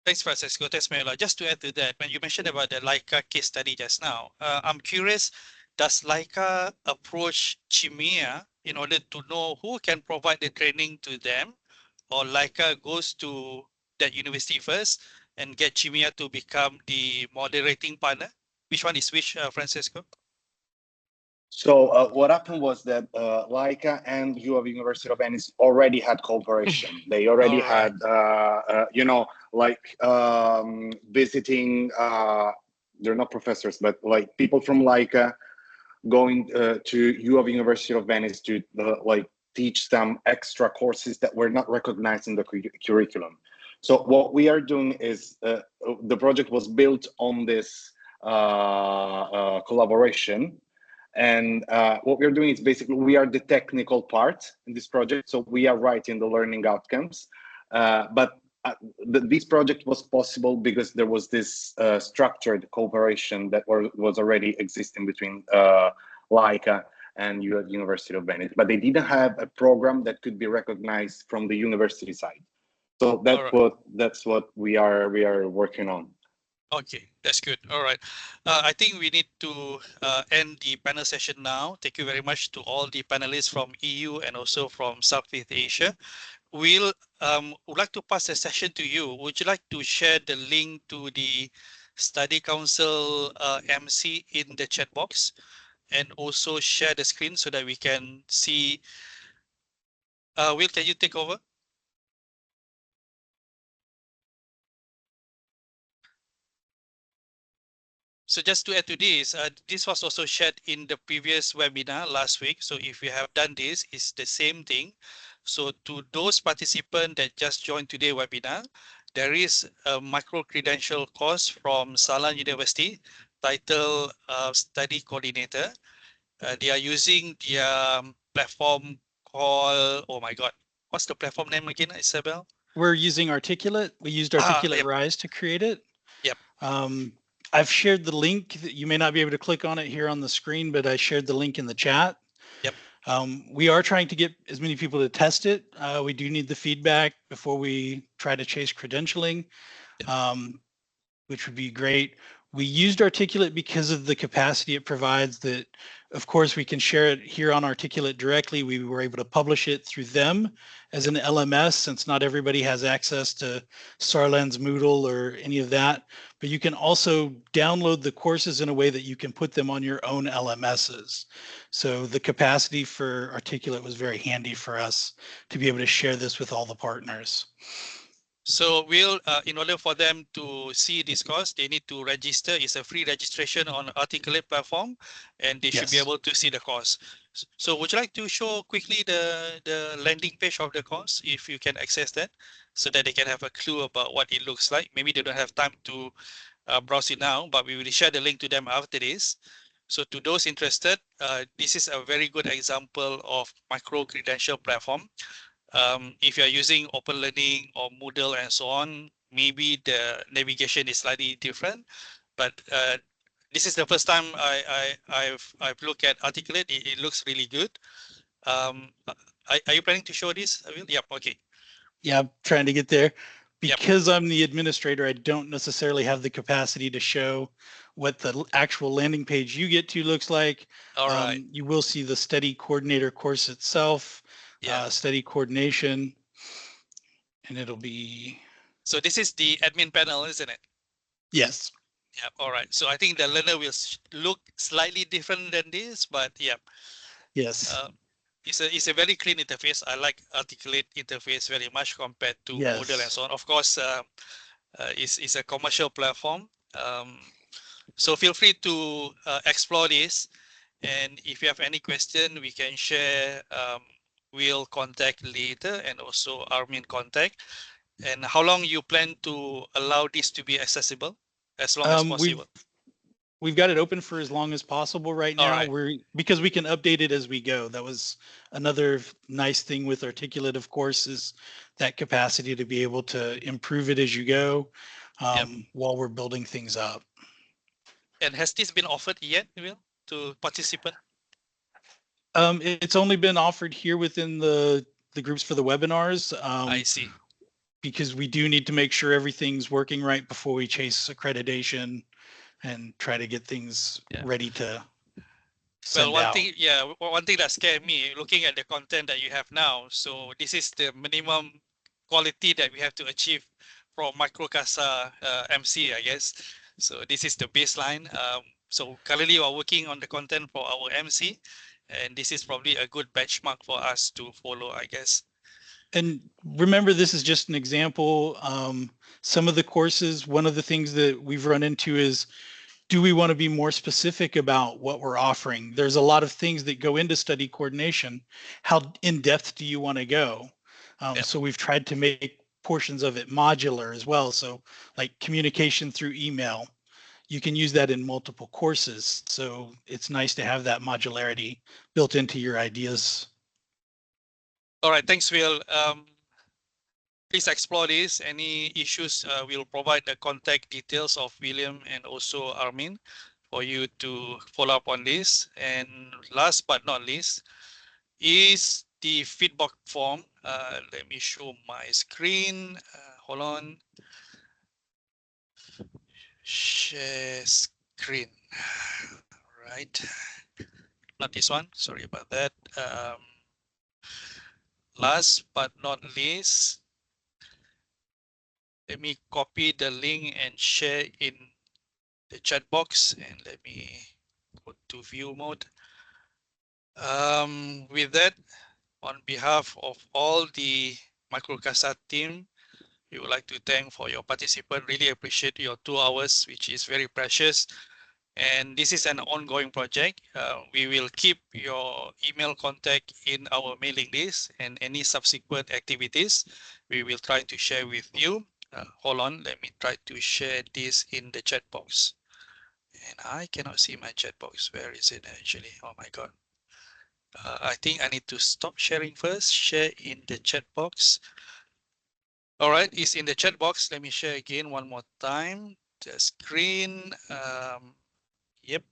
A: Thanks, Francisco. Thanks, Mela. Just to add to that, when you mentioned about the Laika case study just now, I'm curious, does Laika approach CHIMIA in order to know who can provide the training to them, or Laika goes to that university first and get CHIMIA to become the moderating partner? Which one is which, Francisco?
H: So what happened was that Laika and University of Venice already had cooperation. They already had, visiting, they're not professors, but like people from Laika going to University of Venice to teach them extra courses that were not recognized in the curriculum. So what we are doing is the project was built on this collaboration. And what we're doing is basically we are the technical part in this project. So we are writing the learning outcomes. But this project was possible because there was this structured cooperation that was already existing between Laika and University of Venice. But they didn't have a program that could be recognized from the university side. So that's what we are working on.
A: Okay, that's good. All right. I think we need to end the panel session now. Thank you very much to all the panelists from EU and also from Southeast Asia. Would like to pass the session to you. Would you like to share the link to the Study Council MC in the chat box, and also share the screen so that we can see? Will, can you take over? So just to add to this, this was also shared in the previous webinar last week. So if you have done this, it's the same thing. So to those participants that just joined today's webinar, there is a micro-credential course from Salan University titled Study Coordinator. They are using their platform called, oh my God, what's the platform name again, Isabel?
L: We're using Articulate. We used Articulate Rise to create it.
A: Yep.
L: I've shared the link. You may not be able to click on it here on the screen, but I shared the link in the chat.
A: Yep.
L: We are trying to get as many people to test it. We do need the feedback before we try to chase credentialing, which would be great. We used Articulate because of the capacity it provides that, of course, we can share it here on Articulate directly. We were able to publish it through them as an LMS, since not everybody has access to Sarland's Moodle or any of that. But you can also download the courses in a way that you can put them on your own LMSs. So the capacity for Articulate was very handy for us to be able to share this with all the partners.
A: So in order for them to see this course, they need to register. It's a free registration on Articulate platform, and they should be
L: Yes.
A: able to see the course. So would you like to show quickly the landing page of the course, if you can access that, so that they can have a clue about what it looks like? Maybe they don't have time to browse it now, but we will share the link to them after this. So to those interested, this is a very good example of micro-credential platform. If you're using Open Learning or Moodle and so on, maybe the navigation is slightly different. But this is the first time I've looked at Articulate. It looks really good. Are you planning to show this, Avil? Yep. Okay.
L: Yeah, I'm trying to get there. Because I'm the administrator, I don't necessarily have the capacity to show what the actual landing page you get to looks like.
A: All right.
L: You will see the study coordinator course itself, study coordination, and it'll be.
A: So this is the admin panel, isn't it?
L: Yes.
A: Yeah. All right. So I think the learner will look slightly different than this, but yeah.
L: Yes.
A: It's a very clean interface. I like Articulate interface very much compared to Moodle and so on. Of course, it's a commercial platform. So feel free to explore this. And if you have any question, we can share. We'll contact later, and also Armin contact. And how long you plan to allow this to be accessible? As long as possible.
L: We've got it open for as long as possible right now. Because we can update it as we go. That was another nice thing with Articulate, of course, is that capacity to be able to improve it as you go while we're building things up.
A: And has this been offered yet, Will, to participants?
L: It's only been offered here within the groups for the webinars.
A: I see.
L: Because we do need to make sure everything's working right before we chase accreditation and try to get things ready to send out.
A: One thing that scared me looking at the content that you have now. So this is the minimum quality that we have to achieve from MICROCASA MC, I guess. So this is the baseline. So currently we're working on the content for our MC, and this is probably a good benchmark for us to follow, I guess.
L: And remember, this is just an example. Some of the courses, one of the things that we've run into is, do we want to be more specific about what we're offering? There's a lot of things that go into study coordination. How in depth do you want to go? So we've tried to make portions of it modular as well. So like communication through email, you can use that in multiple courses. So it's nice to have that modularity built into your ideas.
A: All right, thanks, Will. Please explore this. Any issues, we'll provide the contact details of William and also Armin for you to follow up on this. And last but not least is the feedback form. Let me show my screen. Hold on. Share screen. Right. Not this one. Sorry about that. Last but not least, let me copy the link and share in the chat box, and let me go to view mode. With that, on behalf of all the MICROCASA team, we would like to thank for your participation. Really appreciate your 2 hours, which is very precious. And this is an ongoing project. We will keep your email contact in our mailing list, and any subsequent activities we will try to share with you. Hold on, let me try to share this in the chat box. And I cannot see my chat box. Where is it actually? Oh my God. I think I need to stop sharing first. Share in the chat box. All right, it's in the chat box. Let me share again one more time. The screen. Yep.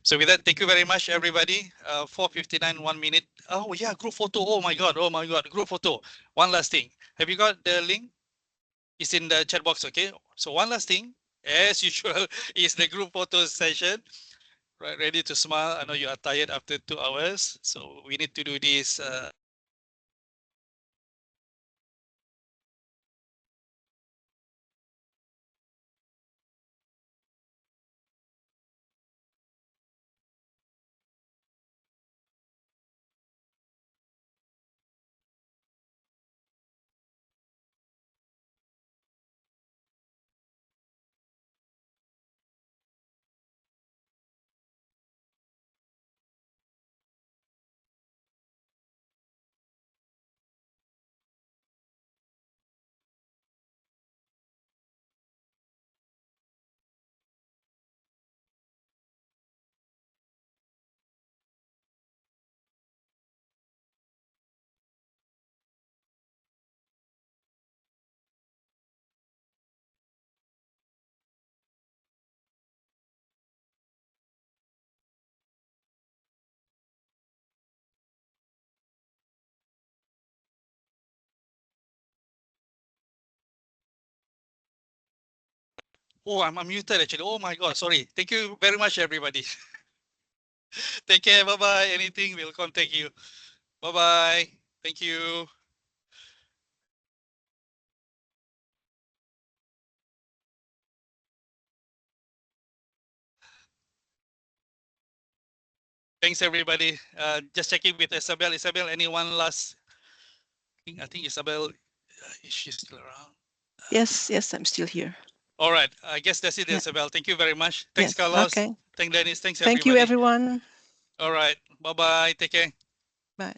A: So with that, thank you very much, everybody. 4:59, 1 minute. Oh yeah, group photo. Oh my God, group photo. One last thing. Have you got the link? It's in the chat box, okay? So one last thing. as usual, is the group photo session. Right, ready to smile. I know you are tired after 2 hours, so we need to do this. Oh, I'm muted actually. Oh my God, sorry. Thank you very much, everybody. Take care. Bye bye. Anything, we'll contact you. Bye bye. Thank you. Thanks, everybody. Just checking with Isabel. Isabel, anyone last? I think Isabel, is she still around?
F: Yes, yes, I'm still here.
A: All right. I guess that's it,
F: Yeah.
A: Isabel. Thank you very much. Thanks,
F: Yes,
A: Carlos.
F: okay.
A: Thanks, Dennis. Thanks,
F: Thank you,
A: everybody.
F: everyone.
A: All right. Bye bye. Take care.
F: Bye.